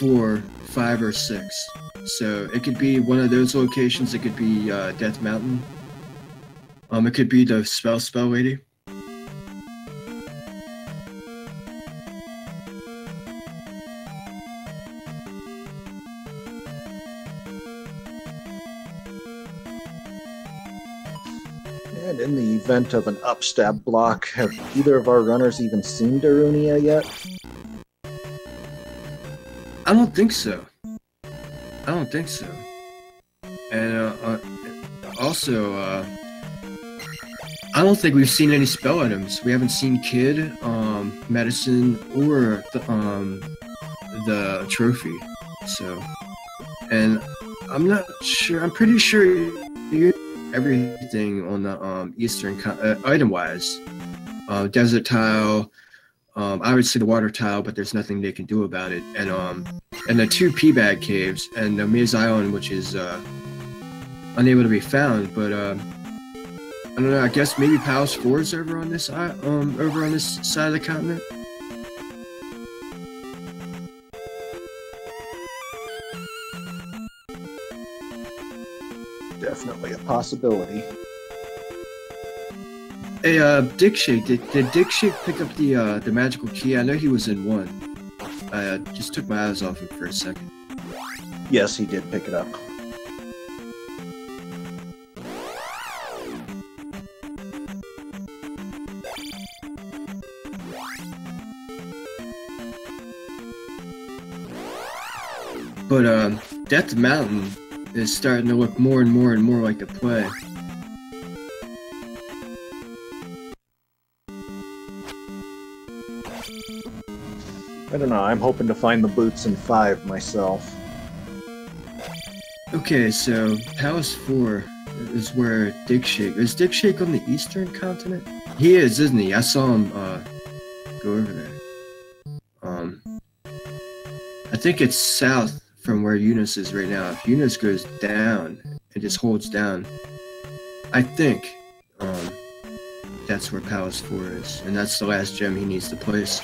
4, 5, or 6. So it could be one of those locations. It could be Death Mountain. It could be the spell lady. And in the event of an upstab block, have either of our runners even seen Darunia yet? I don't think so. And also, I don't think we've seen any spell items. We haven't seen Kid, Medicine, or the trophy. So, and I'm not sure. I'm pretty sure you everything on the eastern item-wise. Desert tile. Obviously the water tile, but there's nothing they can do about it. And the 2 P-bag caves and the Maze Island, which is unable to be found. But I don't know. I guess maybe Palace 4 is over on this side of the continent. Definitely a possibility. Hey, digshake, did digshake pick up the magical key? I know he was in 1. I just took my eyes off him for a second. Yes, he did pick it up. But Death Mountain is starting to look more and more and more like the play. I don't know, I'm hoping to find the boots in 5 myself. Okay, so Palace 4 is where Digshake... Is Digshake on the eastern continent? He is, isn't he? I saw him go over there. I think it's south from where Eunos is right now. If Eunos goes down, it just holds down. I think that's where Palace 4 is, and that's the last gem he needs to place.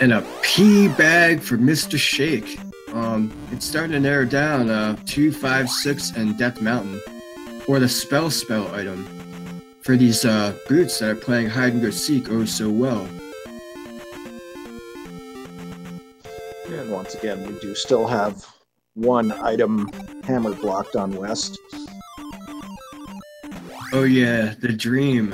And a P bag for Mr. Shake. It's starting to narrow down 2, 5, 6, and Death Mountain, or the spell item for these boots that are playing hide and go seek oh so well. And once again, we do still have 1 item hammer blocked on West. Oh yeah, the dream.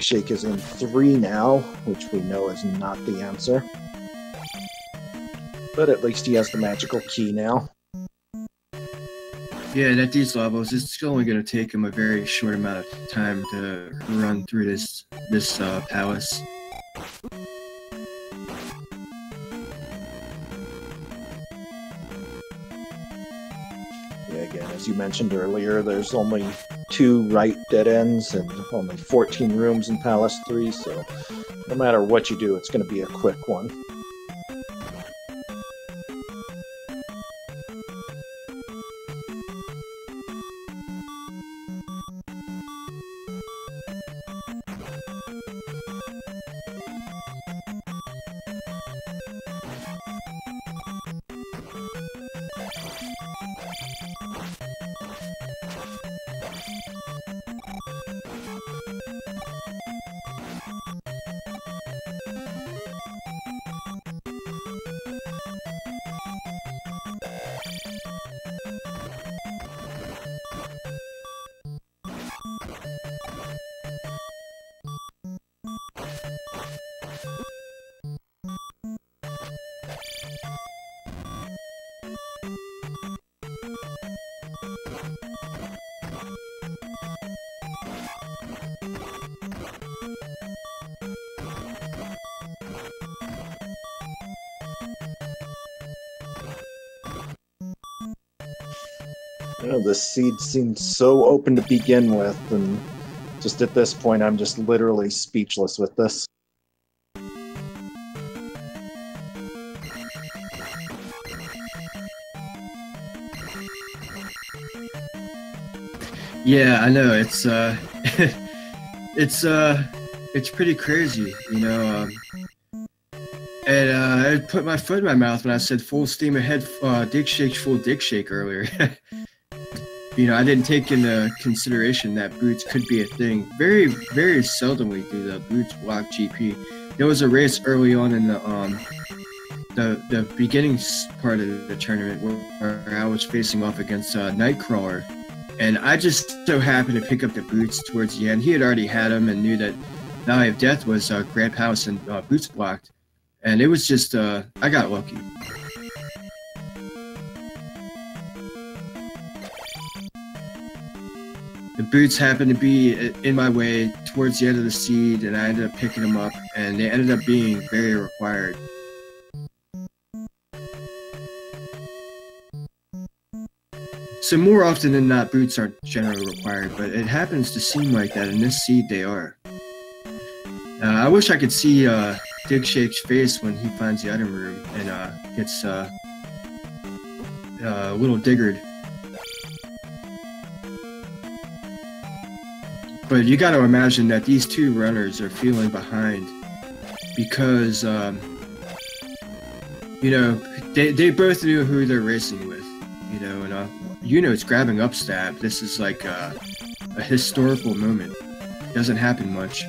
digshake is in 3 now, which we know is not the answer. But at least he has the magical key now. Yeah, and at these levels, it's only going to take him a very short amount of time to run through this palace. Yeah, again, as you mentioned earlier, there's only 2 right dead ends and only 14 rooms in Palace 3, so no matter what you do, it's going to be a quick one. You know, this seed seemed so open to begin with, and just at this point, I'm just literally speechless with this. Yeah, I know, it's it's pretty crazy, you know. And I put my foot in my mouth when I said full steam ahead, digshake, full digshake earlier. You know, I didn't take into consideration that boots could be a thing. Very, very seldomly do the boots block GP. There was a race early on in the beginning part of the tournament where I was facing off against Nightcrawler, and I just so happened to pick up the boots towards the end. He had already had them and knew that Valley of Death was Grand Palace and boots blocked, and it was just I got lucky. The boots happened to be in my way towards the end of the seed, and I ended up picking them up, and they ended up being very required. So more often than not, boots aren't generally required, but it happens to seem like that in this seed they are. I wish I could see Digshake's face when he finds the item room and gets a little diggered. But you got to imagine that these two runners are feeling behind because, you know, they both knew who they're racing with, you know, and Eunos grabbing up stab. This is like a historical moment. Doesn't happen much.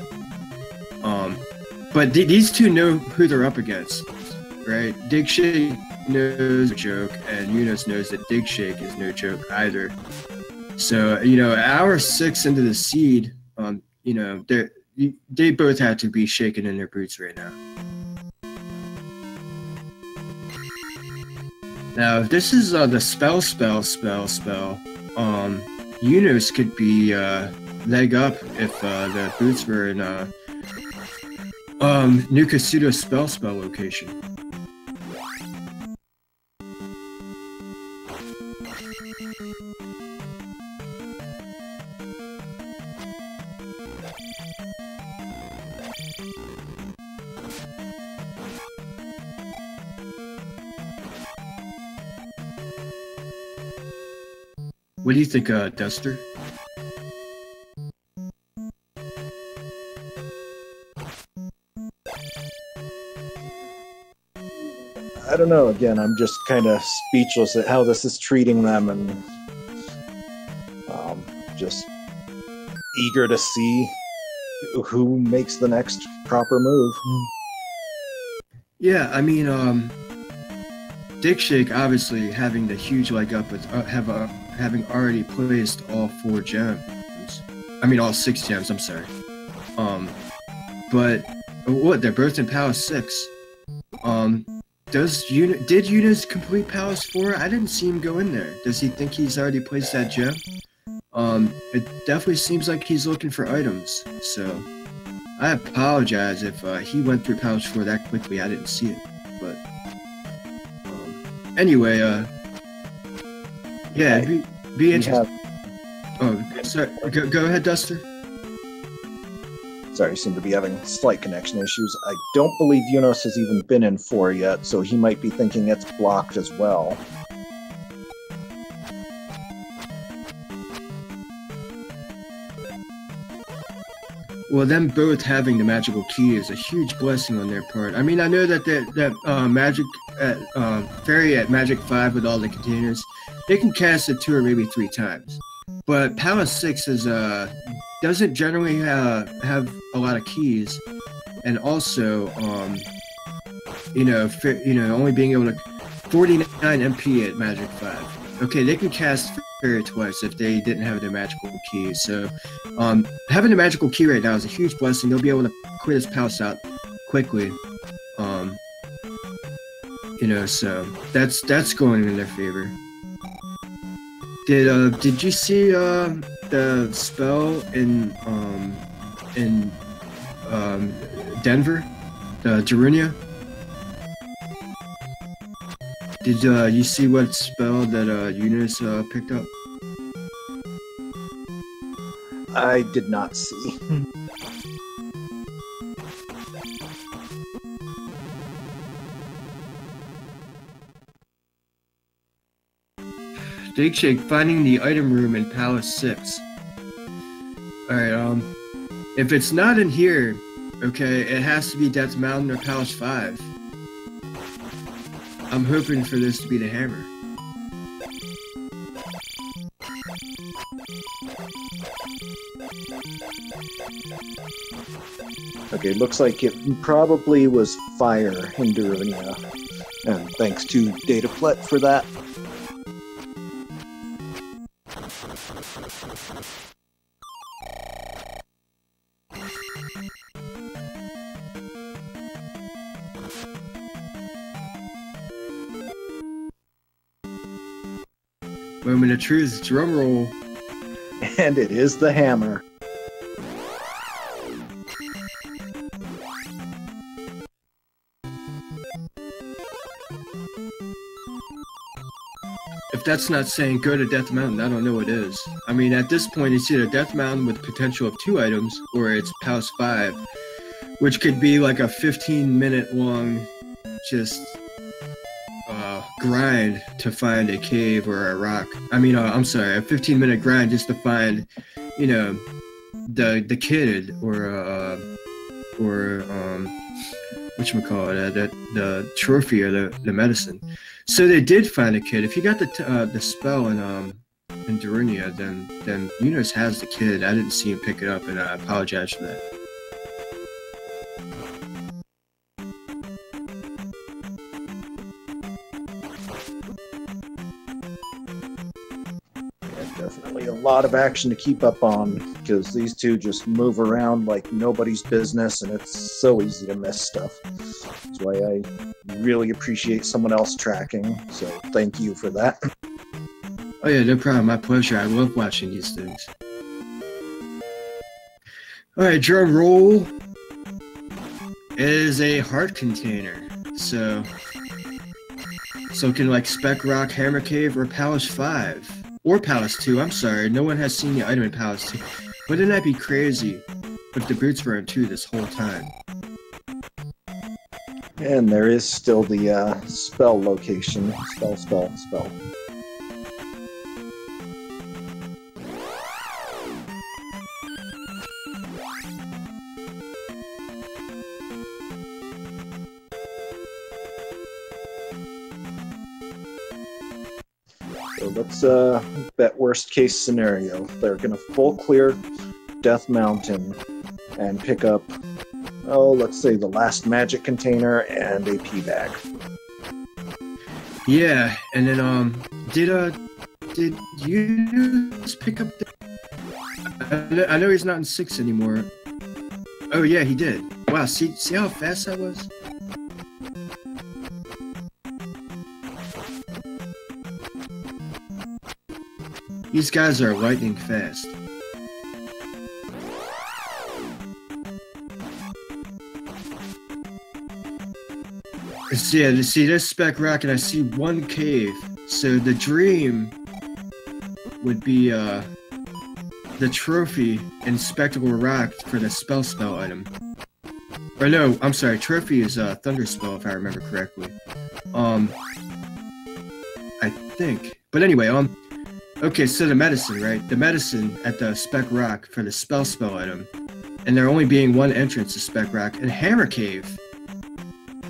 But these two know who they're up against, right? Digshake knows a joke, and Eunos knows that Digshake is no joke either. So, you know, hour 6 into the seed, you know, they both have to be shaking in their boots right now. Now, if this is the spell, Eunos could be leg up if the boots were in Nukasudo spell location. What do you think, Duster? I don't know, again, I'm just kind of speechless at how this is treating them, and just eager to see who makes the next proper move. Yeah, I mean, Digshake obviously having the huge leg up with having already placed all 4 gems. I mean, all 6 gems, I'm sorry. But what? They're both in Palace 6. Did Eunos complete Palace 4? I didn't see him go in there. Does he think he's already placed that gem? It definitely seems like he's looking for items. So I apologize if he went through Palace 4 that quickly. I didn't see it. But anyway, yeah, be interesting. Oh, sorry. Go ahead, Duster. Sorry, seem to be having slight connection issues. I don't believe Eunos has even been in 4 yet, so he might be thinking it's blocked as well. Well, them both having the magical key is a huge blessing on their part. I mean, I know that magic fairy at Magic 5 with all the containers, they can cast it 2 or maybe 3 times. But Palace 6 is doesn't generally have a lot of keys, and also only being able to 49 MP at Magic 5. Okay, they can cast Fairy twice if they didn't have their magical key. So having the magical key right now is a huge blessing. They'll be able to clear this palace out quickly. So that's going in their favor. Did you see the spell in Denver, Darunia? Did you see what spell that Eunos picked up? I did not see. Digshake finding the item room in Palace 6. Alright, if it's not in here, okay, it has to be Death Mountain or Palace 5. I'm hoping for this to be the hammer. Okay, looks like it probably was fire in Darunia. And thanks to Dataplet for that. Moment of truth, drum roll. And it is the hammer. If that's not saying go to Death Mountain, I don't know what is. I mean, at this point, it's either Death Mountain with potential of 2 items, or it's Palace 5, which could be like a 15-minute long just grind to find a cave or a rock. I mean, I'm sorry, a 15-minute grind just to find, the kid or whatchamacallit, the trophy or the medicine. So they did find a kid. If you got the spell in Darunia, then Eunos has the kid. I didn't see him pick it up, and I apologize for that. Definitely a lot of action to keep up on, because these two just move around like nobody's business, and it's so easy to miss stuff. That's why I really appreciate someone else tracking, so thank you for that. Oh yeah, no problem. My pleasure. I love watching these things. Alright, drum roll. It is a heart container. So can like Spec Rock, Hammer Cave, or Palace 5. Or Palace 2, I'm sorry. No one has seen the item in Palace 2. Wouldn't that be crazy if the boots were in 2 this whole time? And there is still the spell location. Spell. So let's bet worst case scenario. They're going to full clear Death Mountain and pick up, let's say the last magic container and a pea bag. Yeah, and then did you just pick up the... I know he's not in 6 anymore. Oh yeah, he did. Wow, see how fast that was? These guys are lightning fast. See this spec rock, and I see one cave. So the dream would be the trophy and spectacle rock for the spell item. Or no, I'm sorry, trophy is thunder spell if I remember correctly. I think. But anyway, okay, so the medicine, right? The medicine at the spec rock for the spell item, and there only being one entrance to spec rock and Hammer Cave.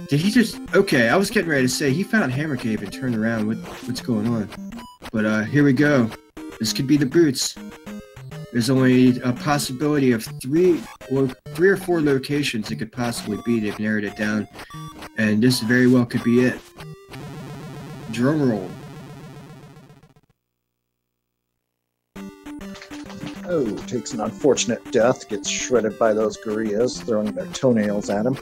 Did he just... Okay, I was getting ready to say he found Hammer Cave and turned around. What's going on? But here we go. This could be the boots. There's only a possibility of three or four locations it could possibly be. They've narrowed it down, and this very well could be it. Drum roll. Oh, takes an unfortunate death, gets shredded by those gorillas, throwing their toenails at him.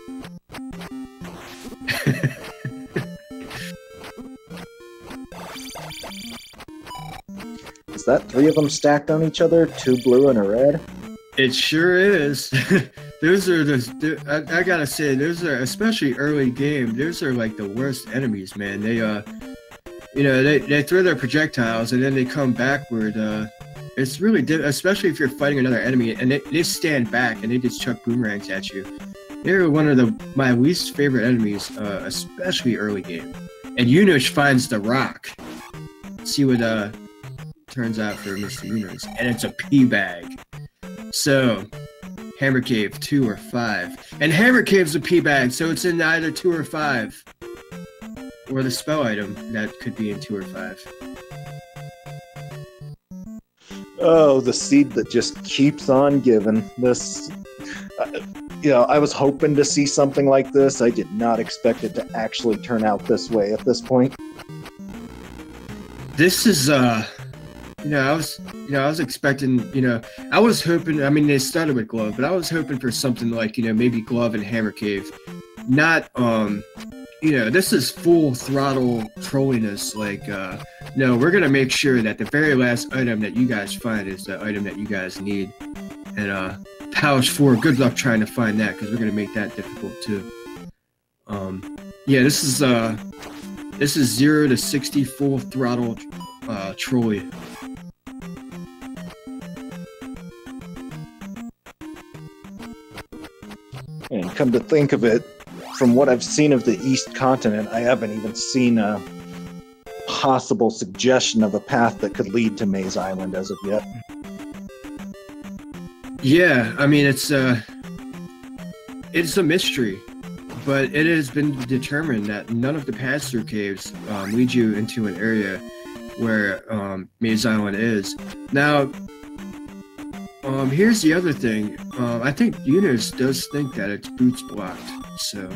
Is that three of them stacked on each other? Two blue and a red? It sure is. Those are I gotta say, those are, especially early game, those are like the worst enemies, man. They you know, they throw their projectiles and then they come backward. It's really especially if you're fighting another enemy and they stand back and they just chuck boomerangs at you. They're one of my least favorite enemies, especially early game. And Eunos finds the rock. See what turns out for Mr. Eunos, and it's a pea bag. So, Hammer Cave 2 or 5, and Hammer Cave's a pea bag, so it's in either 2 or 5, or the spell item that could be in 2 or 5. Oh, the seed that just keeps on giving. This, you know, I was hoping to see something like this. I did not expect it to actually turn out this way at this point. This is I was expecting, I was hoping, I mean, they started with Glove, but I was hoping for something like, maybe Glove and Hammer Cave. Not, this is full throttle trolliness. Like, no, we're going to make sure that the very last item that you guys find is the item that you guys need. And, Powers 4, good luck trying to find that, because we're going to make that difficult too. Yeah, this is 0 to 60 full throttle, trolley. And come to think of it, from what I've seen of the East Continent, I haven't even seen a possible suggestion of a path that could lead to Maze Island as of yet. Yeah, I mean, it's a mystery, but it has been determined that none of the pass-through caves lead you into an area where Maze Island is. Now, here's the other thing. I think Eunos does think that its boots blocked, so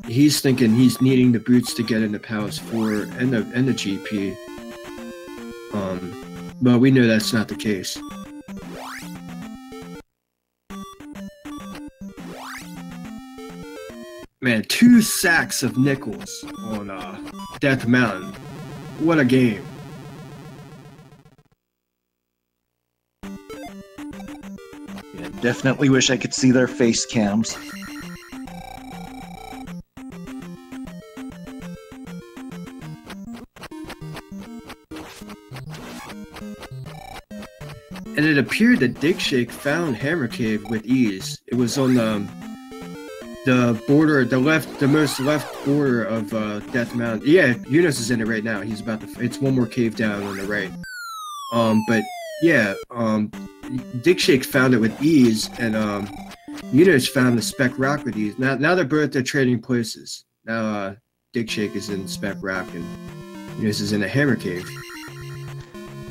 he's thinking he's needing the boots to get into Palace 4 and the GP. But we know that's not the case. Man, 2 sacks of nickels on Death Mountain. What a game. Yeah, definitely wish I could see their face cams. And it appeared that digshake found Hammer Cave with ease. It was on the border, the most left border of Death Mountain. Yeah, Eunos is in it right now. He's about to. It's one more cave down on the right. But yeah, digshake found it with ease, and Eunos found the spec rock with ease. Now they're trading places. Now digshake is in spec rock, and Eunos is in a Hammer Cave.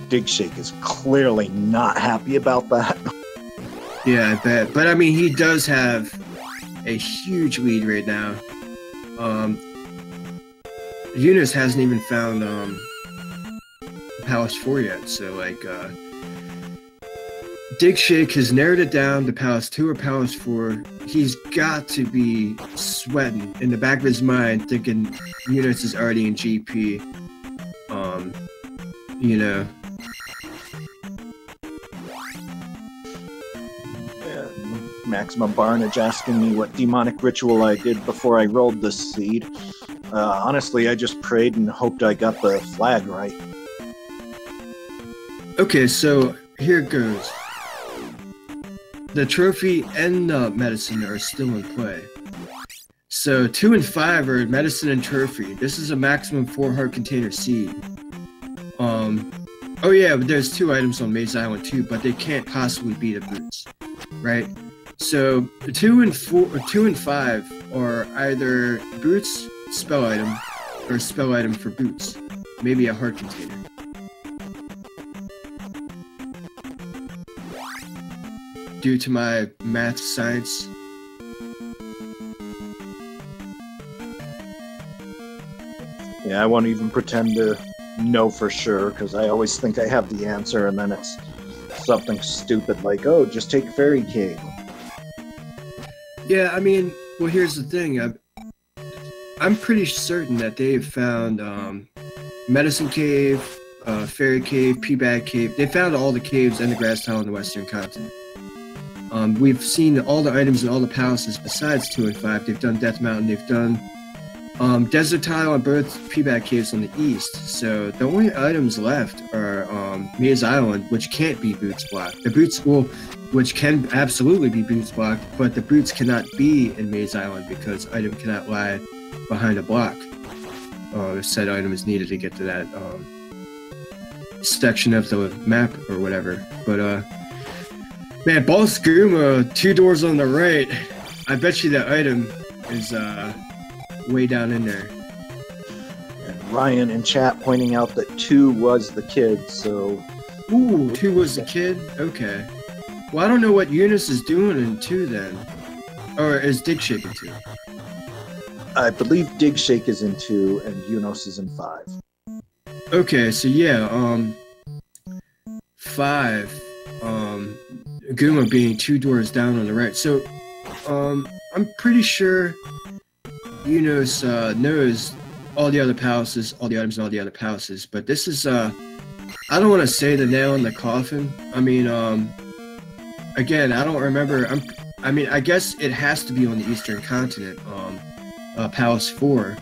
Digshake is clearly not happy about that. Yeah, I bet. But I mean, he does have a huge lead right now. Eunos hasn't even found Palace 4 yet, so like Digshake has narrowed it down to Palace 2 or Palace 4. He's got to be sweating in the back of his mind, thinking Eunos is already in GP. You know. Maximum Barnage asking me what demonic ritual I did before I rolled this seed. Honestly, I just prayed and hoped I got the flag right. Okay, so here it goes. The trophy and the medicine are still in play. So 2 and 5 are medicine and trophy. This is a maximum 4-heart container seed. Oh yeah, but there's 2 items on Maze Island too, but they can't possibly be the boots, right? So 2 and 5 are either boots spell item or spell item for boots, maybe a heart container. Due to my math science. Yeah, I won't even pretend to know for sure, because I always think I have the answer, and then it's something stupid like, oh, just take Fairy Cave. Yeah, I mean, well, here's the thing. I'm pretty certain that they've found Medicine Cave, Fairy Cave, Peabag Cave. They found all the caves and the grass tile on the Western continent. We've seen all the items in all the palaces besides 2 and 5. They've done Death Mountain. They've done Desert Tile on both Peabag Caves on the east. So the only items left are Maze Island, which can't be boots blocked. The boots will, which can absolutely be boots blocked, but the boots cannot be in Maze Island because item cannot lie behind a block. If said item is needed to get to that section of the map or whatever. But man, Boss Guma, 2 doors on the right. I bet you that item is way down in there. And Ryan in chat pointing out that 2 was the kid, so... Ooh, 2 was the kid? Okay. Well, I don't know what Eunos is doing in 2 then. Or is Digshake in 2? I believe Digshake is in 2 and Eunos is in 5. Okay, so yeah, 5, Guma being 2 doors down on the right. So, I'm pretty sure Eunos knows all the other palaces, all the items in all the other palaces, but this is, I don't want to say the nail in the coffin. I mean, again, I don't remember, I mean, I guess it has to be on the Eastern Continent, Palace 4.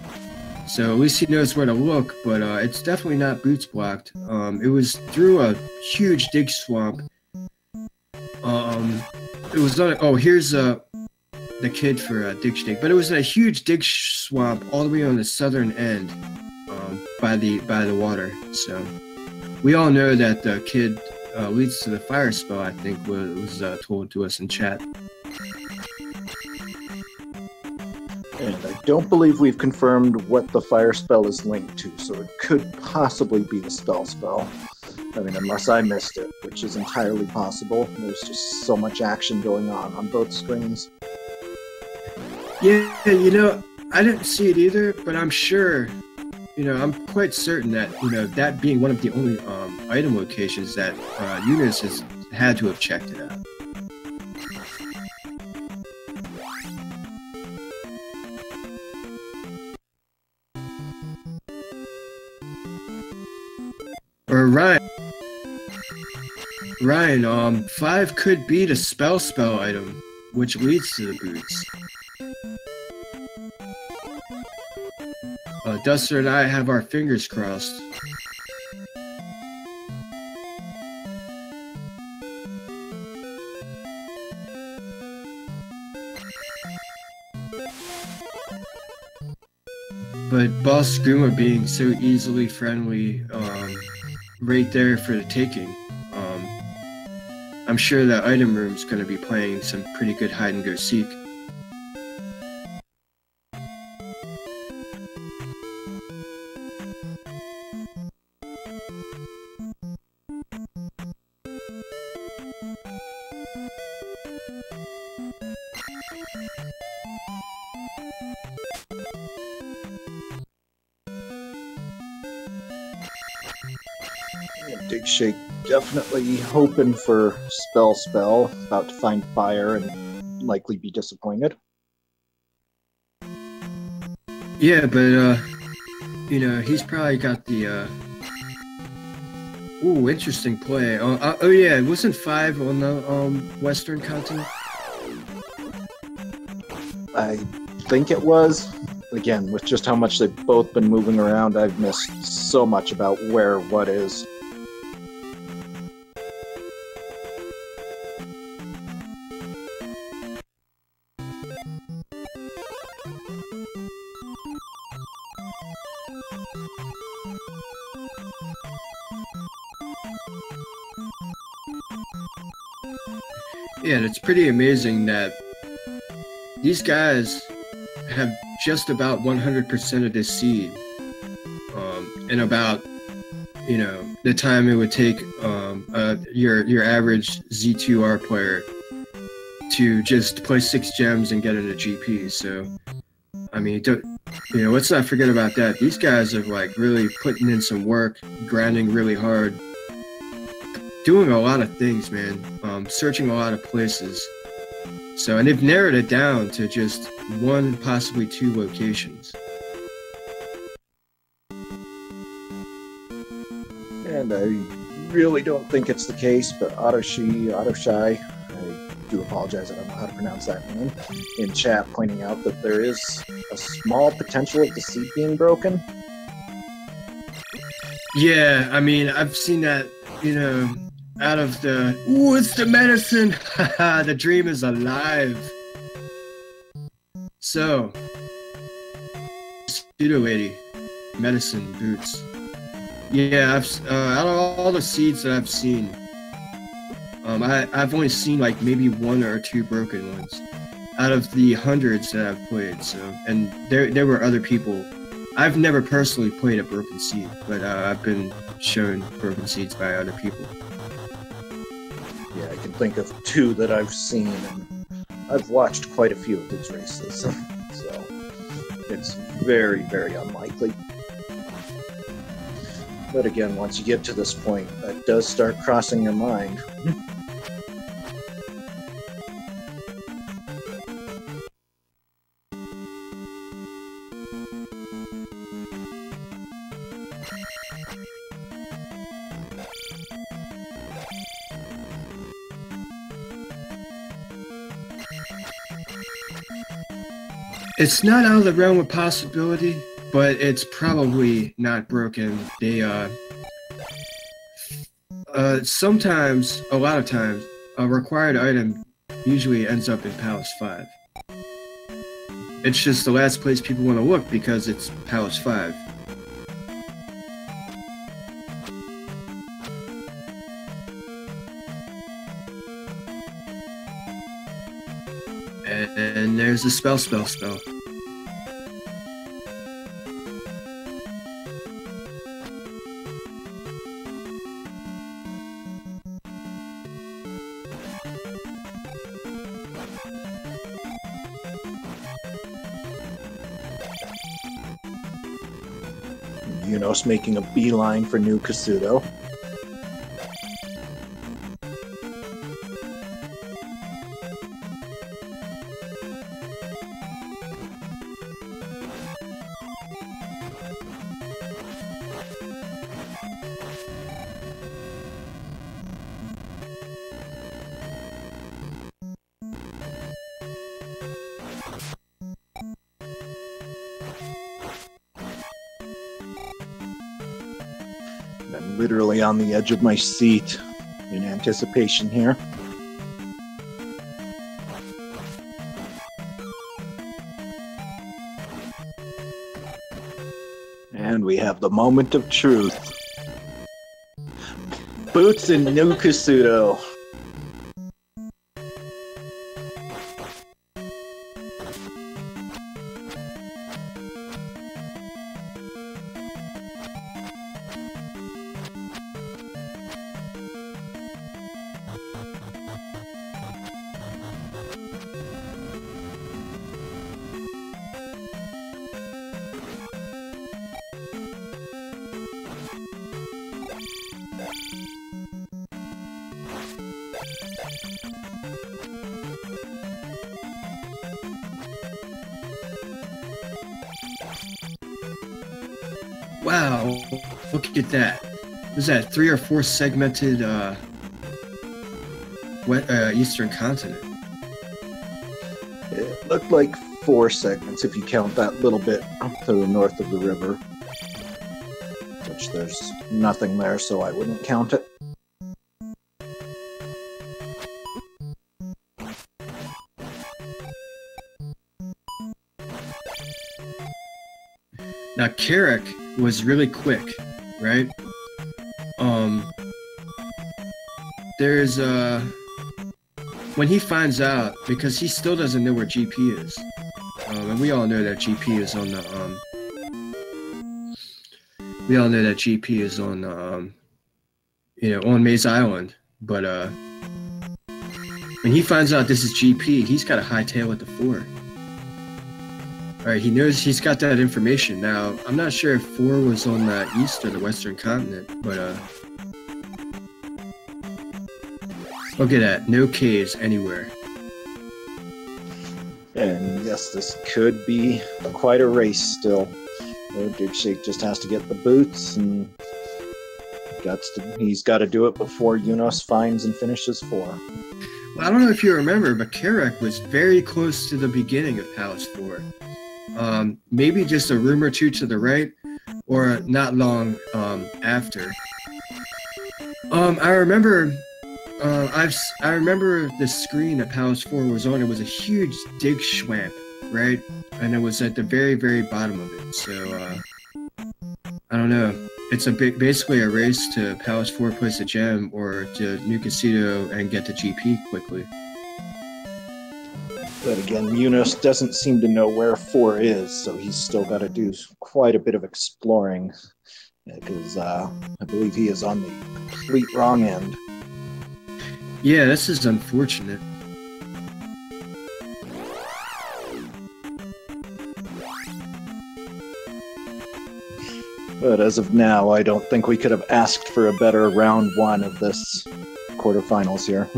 So at least he knows where to look, but it's definitely not boots blocked. It was through a huge dig swamp. It was on, oh, here's the kid for Digshake, but it was in a huge dig swamp all the way on the southern end, by the water. So we all know that the kid leads to the fire spell, I think was told to us in chat. And I don't believe we've confirmed what the fire spell is linked to, so it could possibly be the spell. I mean, unless I missed it, which is entirely possible. There's just so much action going on both screens. Yeah, you know, I didn't see it either, but I'm sure, you know, I'm quite certain that, you know, that being one of the only item locations that Eunos has had to have checked it out. Or Ryan, 5 could be the spell item, which leads to the boots. Duster and I have our fingers crossed. But Boss Guma being so easily friendly, right there for the taking. I'm sure that item room's gonna be playing some pretty good hide and go seek. Digshake definitely hoping for spell, about to find fire and likely be disappointed. Yeah, but you know, he's probably got the ooh, interesting play. Oh yeah, it wasn't 5 on the Western continent. I think it was. Again, with just how much they've both been moving around, I've missed so much about where what is. Yeah, and it's pretty amazing that these guys have just about 100% of this seed in about, you know, the time it would take your average Z2R player to just play 6 gems and get into GP. So, I mean, you know, let's not forget about that. These guys are like really putting in some work, grinding really hard, doing a lot of things, man. Searching a lot of places. So, and they've narrowed it down to just 1, possibly 2 locations. And I really don't think it's the case, but Autoshy, I do apologize, I don't know how to pronounce that name, in chat pointing out that there is a small potential of the seed being broken. Yeah, I mean, I've seen that, you know, out of the, ooh, it's the medicine! Haha, the dream is alive! So, pseudo lady, medicine boots. Yeah, out of all the seeds that I've seen, I've only seen like maybe 1 or 2 broken ones out of the hundreds that I've played. So, and there were other people. I've never personally played a broken seed, but I've been shown broken seeds by other people. Yeah, I can think of 2 that I've seen, and I've watched quite a few of these races, so it's very, very unlikely. But again, once you get to this point, that does start crossing your mind. It's not out of the realm of possibility, but it's probably not broken. They sometimes, a lot of times, a required item usually ends up in Palace 5. It's just the last place people want to look because it's Palace 5. And there's a spell. Eunos making a beeline for New Kasuto. I'm literally on the edge of my seat in anticipation here. And we have the moment of truth. Boots and New Kasuto. Wow, look at that. Was that 3 or 4 segmented eastern continent? It looked like 4 segments if you count that little bit to the north of the river. Which there's nothing there, so I wouldn't count it. Now, Carrick was really quick, right? There's when he finds out, because he still doesn't know where GP is, and we all know that GP is on the on Maze Island. But when he finds out this is GP, he's got a hightail at the fort. All right, he knows he's got that information. Now, I'm not sure if 4 was on the east or the western continent, but look at that, no caves anywhere. And yes, this could be quite a race still. Digshake just has to get the boots, and he's got to do it before Eunos finds and finishes 4. Well, I don't know if you remember, but Carrick was very close to the beginning of Palace 4. Maybe just a room or two to the right, or not long after. I remember the screen that Palace 4 was on. It was a huge dig swamp, right? And it was at the very, very bottom of it. So I don't know. It's basically a race to Palace 4 place a gem, or to New Casino and get to GP quickly. But again, Eunos doesn't seem to know where 4 is, so he's still got to do quite a bit of exploring, because I believe he is on the complete wrong end. Yeah, this is unfortunate. But as of now, I don't think we could have asked for a better round 1 of this quarterfinals here.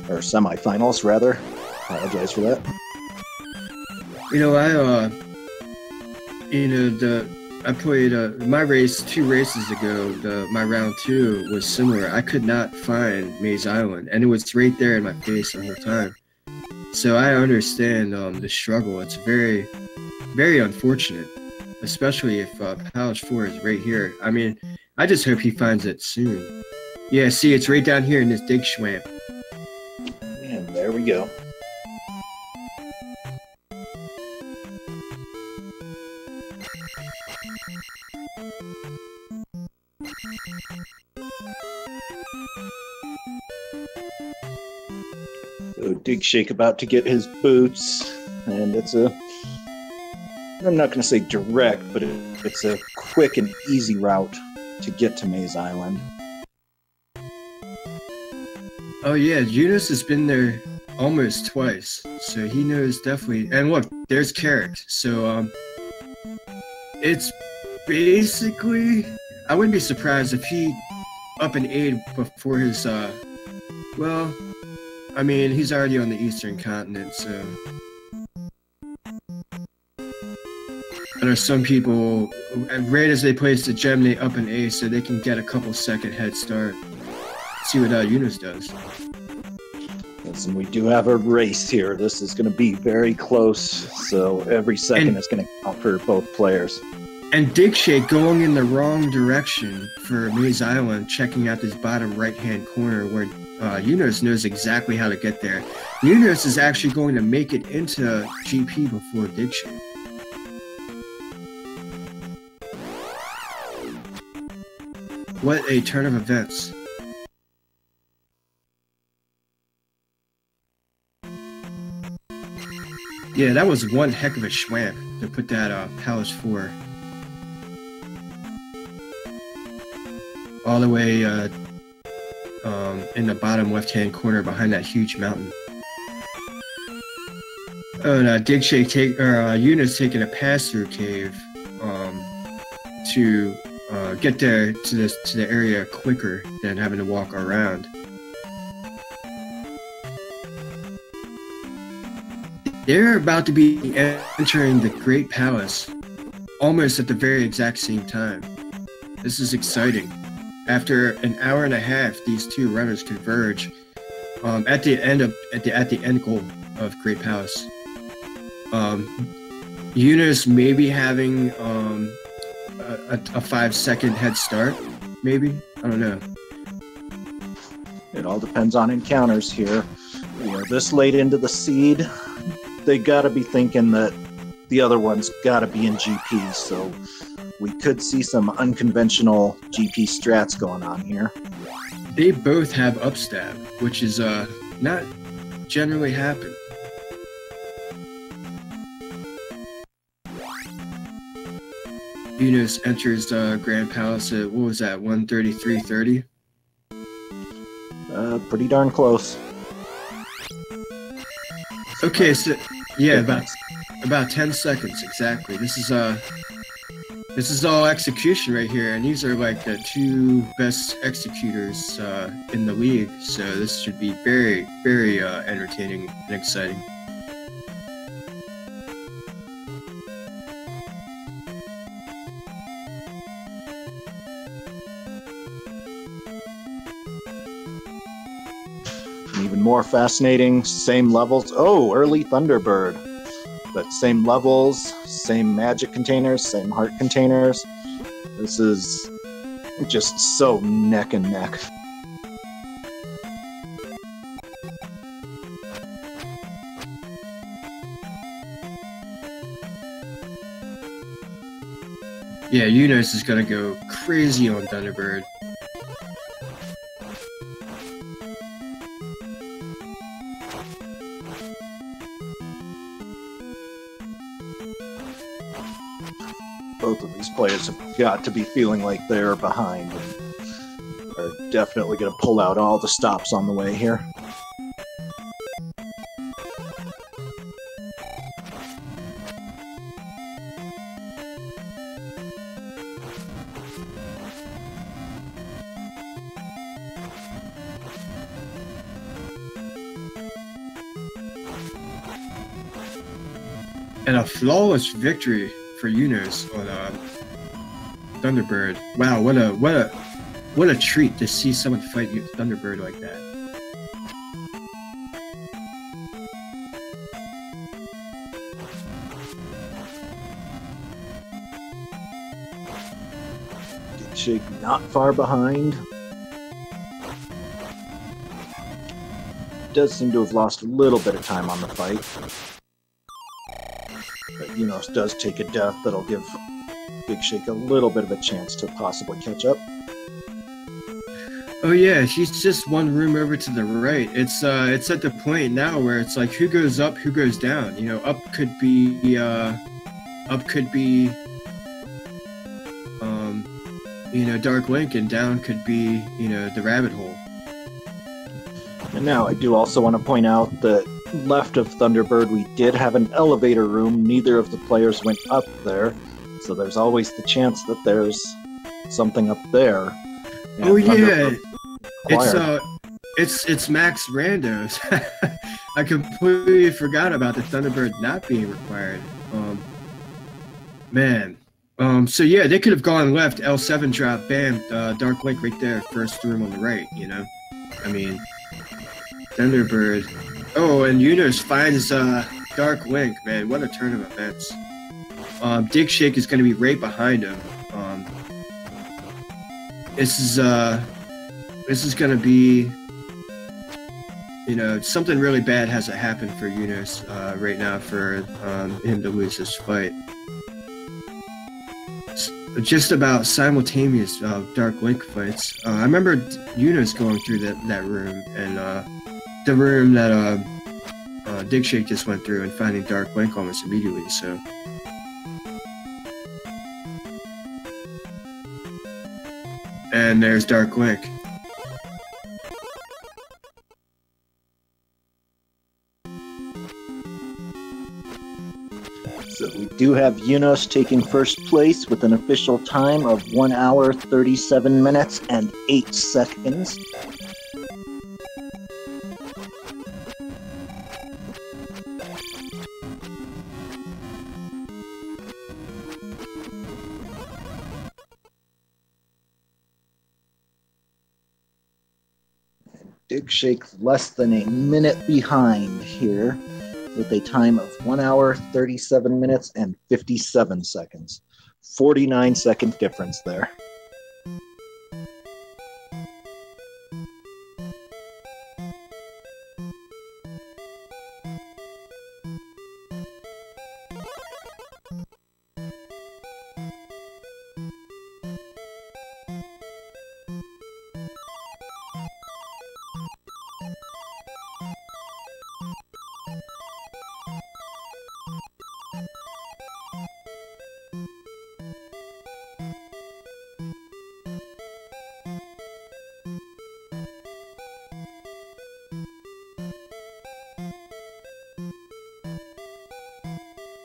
Or semifinals, rather. Apologize for that. I played my race 2 races ago. My round 2 was similar. I could not find Maze Island, and it was right there in my face the whole time. So I understand the struggle. It's very, very unfortunate, especially if Palace 4 is right here. I mean, I just hope he finds it soon. Yeah, see, it's right down here in this dig swamp. And there we go. So Digshake about to get his boots, and it's I'm not going to say direct, but it's a quick and easy route to get to Maze Island. Oh yeah, Eunos has been there almost twice, so he knows definitely. And look, there's Carrick. So it's basically, I wouldn't be surprised if he up and aid before his well, I mean, he's already on the eastern continent, so there are some people, right as they place the gem, they up and A so they can get a couple second head start. See what Eunos does. Listen, we do have a race here. This is going to be very close, so every second is going to count for both players. And Digshake going in the wrong direction for Maze Island, checking out this bottom right-hand corner where Eunos knows exactly how to get there. Eunos is actually going to make it into GP before Digshake. What a turn of events. Yeah, that was one heck of a swamp to put that Palace 4 all the way in the bottom left-hand corner behind that huge mountain. Oh, and Digshake Eunos taking a pass-through cave to get there to the area quicker than having to walk around. They're about to be entering the Great Palace. almost at the very exact same time. This is exciting. After an hour and a half, these two runners converge at the end goal of Great Palace. Eunos may be having a 5-second head start, maybe. I don't know. It all depends on encounters here. You know, this late into the seed, they gotta be thinking that the other one's gotta be in GP, so we could see some unconventional GP strats going on here. They both have upstab, which is not generally happen. Eunos enters Grand Palace at, what was that, 1:33:30? Pretty darn close. Okay, so yeah, about 10 seconds exactly. This is all execution right here, and these are like the two best executors in the league. So this should be very, very entertaining and exciting. Even more fascinating, same levels. Oh, early Thunderbird. But same levels, same magic containers, same heart containers. This is just so neck and neck. Yeah, Eunos is gonna go crazy on Thunderbird. Both of these players have got to be feeling like they're behind and are definitely going to pull out all the stops on the way here. And a flawless victory for Eunos on Thunderbird. Wow, what a treat to see someone fight Thunderbird like that. Digshake not far behind. Does seem to have lost a little bit of time on the fight. But Eunos does take a death that'll give Digshake a little bit of a chance to possibly catch up. Oh yeah, she's just one room over to the right. It's at the point now where it's like who goes up, who goes down. You know, up could be you know, Dark Link, and down could be, you know, the rabbit hole. And now I do also want to point out that left of Thunderbird we did have an elevator room. Neither of the players went up there, so there's always the chance that there's something up there. And oh yeah, acquired. it's Max Randos. I completely forgot about the Thunderbird not being required. Man. So yeah, they could have gone left, L7 drop, bam, Dark Link right there, first room on the right, you know? I mean, Thunderbird. Oh, and Eunos finds Dark Link, man, what a turn of events. Digshake is going to be right behind him. This is going to be, you know, something really bad has to happen for Eunos right now for him to lose this fight. Just about simultaneous Dark Link fights. I remember Eunos going through that room, and the room that Digshake just went through, and finding Dark Link almost immediately. So, and there's Dark Link. So we do have Eunos taking first place with an official time of 1 hour, 37 minutes, and 8 seconds. Digshake less than a minute behind here with a time of 1 hour, 37 minutes, and 57 seconds. 49-second difference there.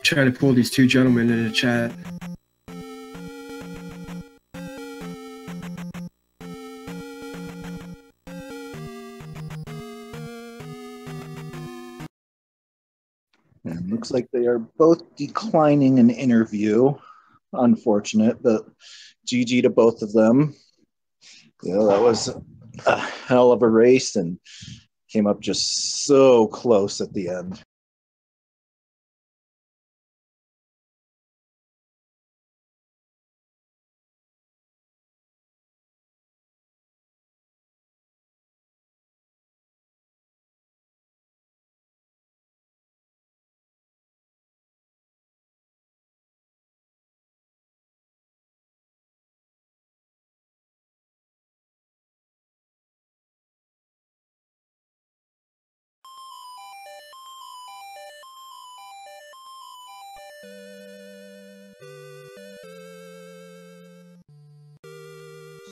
Trying to pull these two gentlemen in the chat. And looks like they are both declining an interview. Unfortunate, but GG to both of them. You know, that was a hell of a race and came up just so close at the end.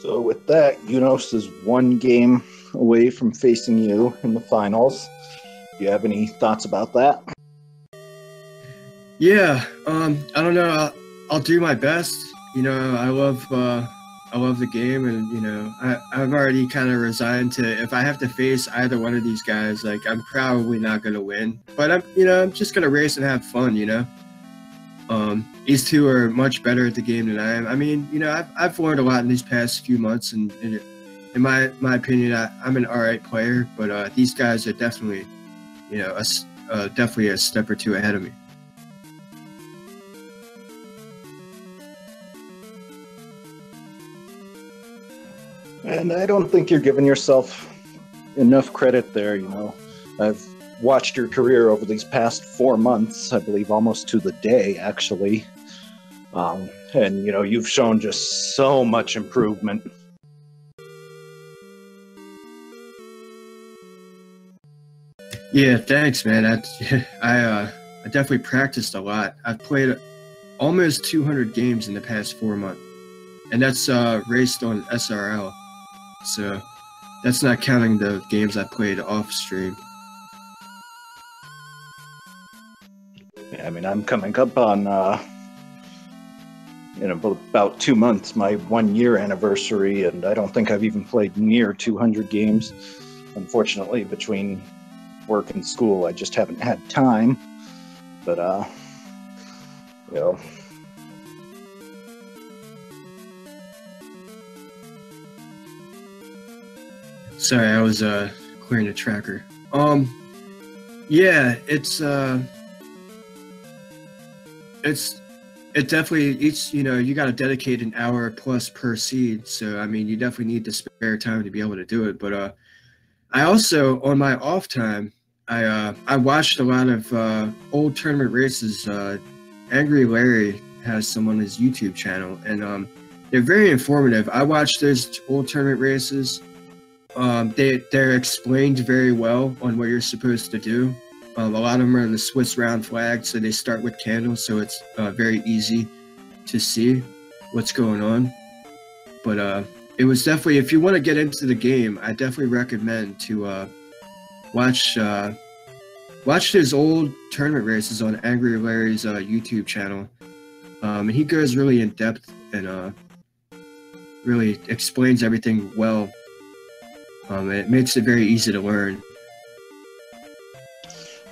So with that, Eunos is one game away from facing you in the finals. Do you have any thoughts about that? Yeah, I don't know. I'll do my best. You know, I love the game, and you know, I've already kind of resigned to if I have to face either one of these guys, like I'm probably not gonna win. But I'm just gonna race and have fun. You know. These two are much better at the game than I am. I mean, you know, I've learned a lot in these past few months, and in my opinion, I'm an all right player. But these guys are definitely, you know, definitely a step or two ahead of me. And I don't think you're giving yourself enough credit there. You know, I've watched your career over these past 4 months, I believe almost to the day, actually. And, you know, you've shown just so much improvement. Yeah, thanks, man. I definitely practiced a lot. I've played almost 200 games in the past 4 months, and that's raced on SRL. So that's not counting the games I played off stream. Yeah, I mean, I'm coming up on, in about 2 months, my 1 year anniversary, and I don't think I've even played near 200 games. Unfortunately, between work and school, I just haven't had time. But, you know. Sorry, I was clearing the tracker. Yeah, it definitely you know, you got to dedicate an hour plus per seed. So I mean, you definitely need the spare time to be able to do it. But I also, on my off time, I watched a lot of old tournament races. Angry Larry has some on his YouTube channel, and they're very informative. I watched those old tournament races. They're explained very well on what you're supposed to do. A lot of them are in the Swiss round flag, so they start with candles, so it's very easy to see what's going on. But it was definitely, if you want to get into the game, I definitely recommend to watch those old tournament races on Angry Larry's YouTube channel. And he goes really in depth and really explains everything well. It makes it very easy to learn.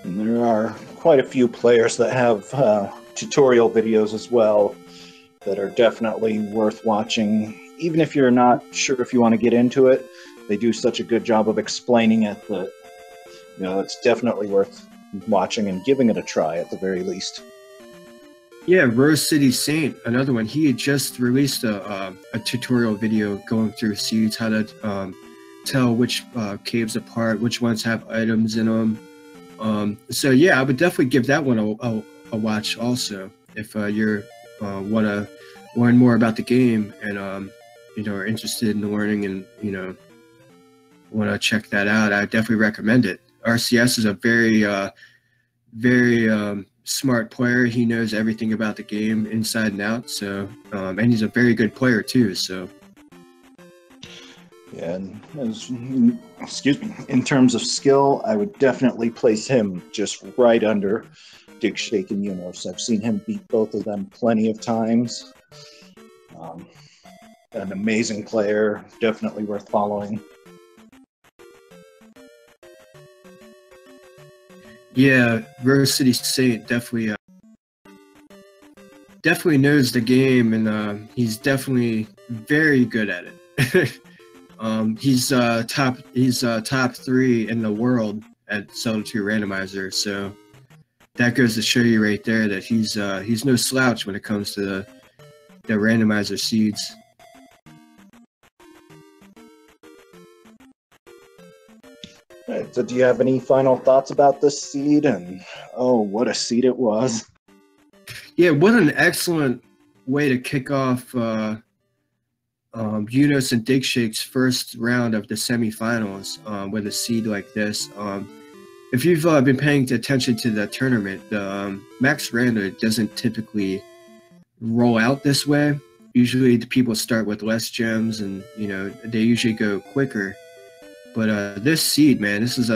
And there are quite a few players that have tutorial videos as well that are definitely worth watching. Even if you're not sure if you want to get into it, they do such a good job of explaining it that it's definitely worth watching and giving it a try at the very least. Yeah, Rose City Saint, another one. He had just released a tutorial video going through seeds, how to tell which caves apart, which ones have items in them. So yeah, I would definitely give that one a watch also if you're want to learn more about the game and are interested in learning and want to check that out. I definitely recommend it. RCS is a very smart player. He knows everything about the game inside and out. So and he's a very good player too. So. Yeah, and excuse me, in terms of skill, I would definitely place him just right under digshake and Eunos. I've seen him beat both of them plenty of times. An amazing player, definitely worth following. Yeah, Rose City Saint definitely knows the game, and he's definitely very good at it. He's top 3 in the world at Zelda 2 Randomizer, so that goes to show you right there that he's no slouch when it comes to the randomizer seeds. All right, so do you have any final thoughts about this seed? And oh, what a seed it was. Yeah, what an excellent way to kick off Eunos and Digshake's first round of the semifinals with a seed like this. If you've been paying attention to the tournament, the Max Randa doesn't typically roll out this way. Usually the people start with less gems and they usually go quicker. But this seed, man, this is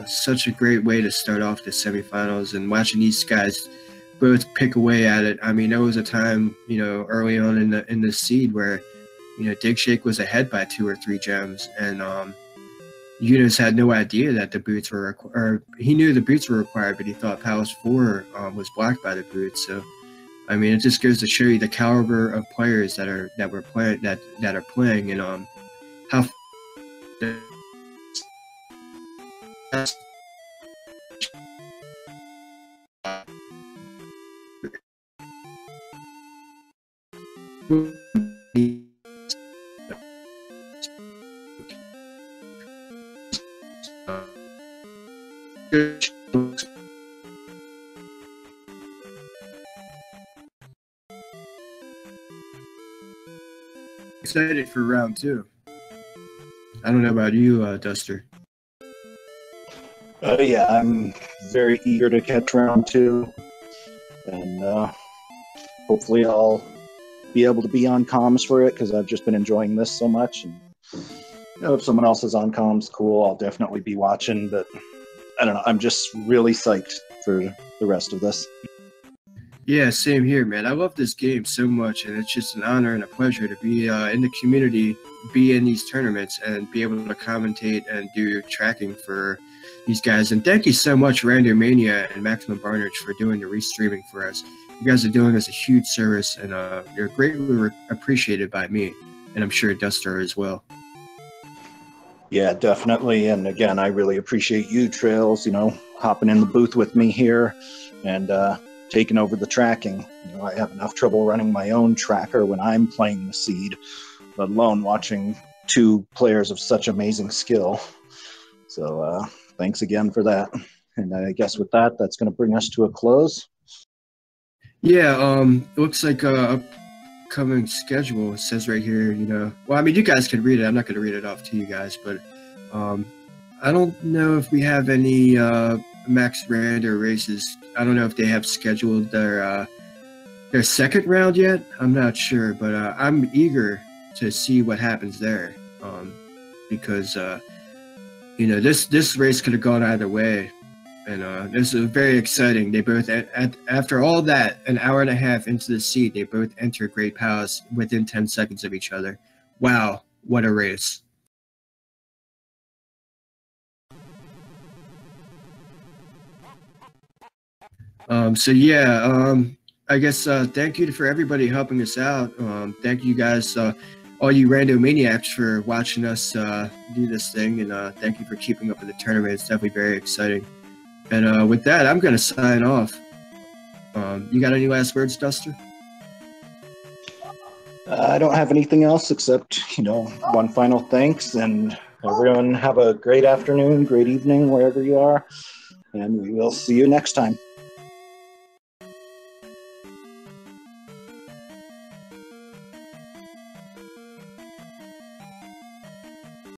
such a great way to start off the semifinals, and watching these guys both pick away at it. I mean, there was a time, early on in the seed where, Digshake was ahead by 2 or 3 gems, and Eunos had no idea that the boots were, or he knew the boots were required, but he thought Palace 4 was blocked by the boots. So, I mean, it just goes to show you the caliber of players that are playing, and how. Excited for round 2. I don't know about you, Duster. Yeah, I'm very eager to catch round 2, and hopefully I'll be able to be on comms for it because I've just been enjoying this so much. And if someone else is on comms, cool, I'll definitely be watching. But I don't know, I'm just really psyched for the rest of this. Yeah, same here, man. I love this game so much, and it's just an honor and a pleasure to be in the community, be in these tournaments, and be able to commentate and do tracking for these guys. And thank you so much, Randomania and Maximum Barnage, for doing the restreaming for us. You guys are doing us a huge service, and you're greatly appreciated by me, and I'm sure Duster as well. Yeah, definitely. And again, I really appreciate you, Trails, hopping in the booth with me here and taking over the tracking. I have enough trouble running my own tracker when I'm playing the seed, let alone watching 2 players of such amazing skill. So thanks again for that. And I guess with that, that's going to bring us to a close. Yeah, it looks like upcoming schedule. It says right here, well, I mean, you guys can read it. I'm not going to read it off to you guys, but I don't know if we have any Max Randa races. I don't know if they have scheduled their second round yet. I'm not sure, but I'm eager to see what happens there, because this race could have gone either way, and this is very exciting. They both, after all that, an hour and a half into the seed, they both enter Great Palace within 10 seconds of each other. Wow, what a race! So yeah, I guess thank you for everybody helping us out. Thank you guys. all you randomaniacs for watching us do this thing, and thank you for keeping up with the tournament. It's definitely very exciting. And with that, I'm going to sign off. You got any last words, Duster? I don't have anything else except, one final thanks, and everyone have a great afternoon, great evening, wherever you are, and we will see you next time.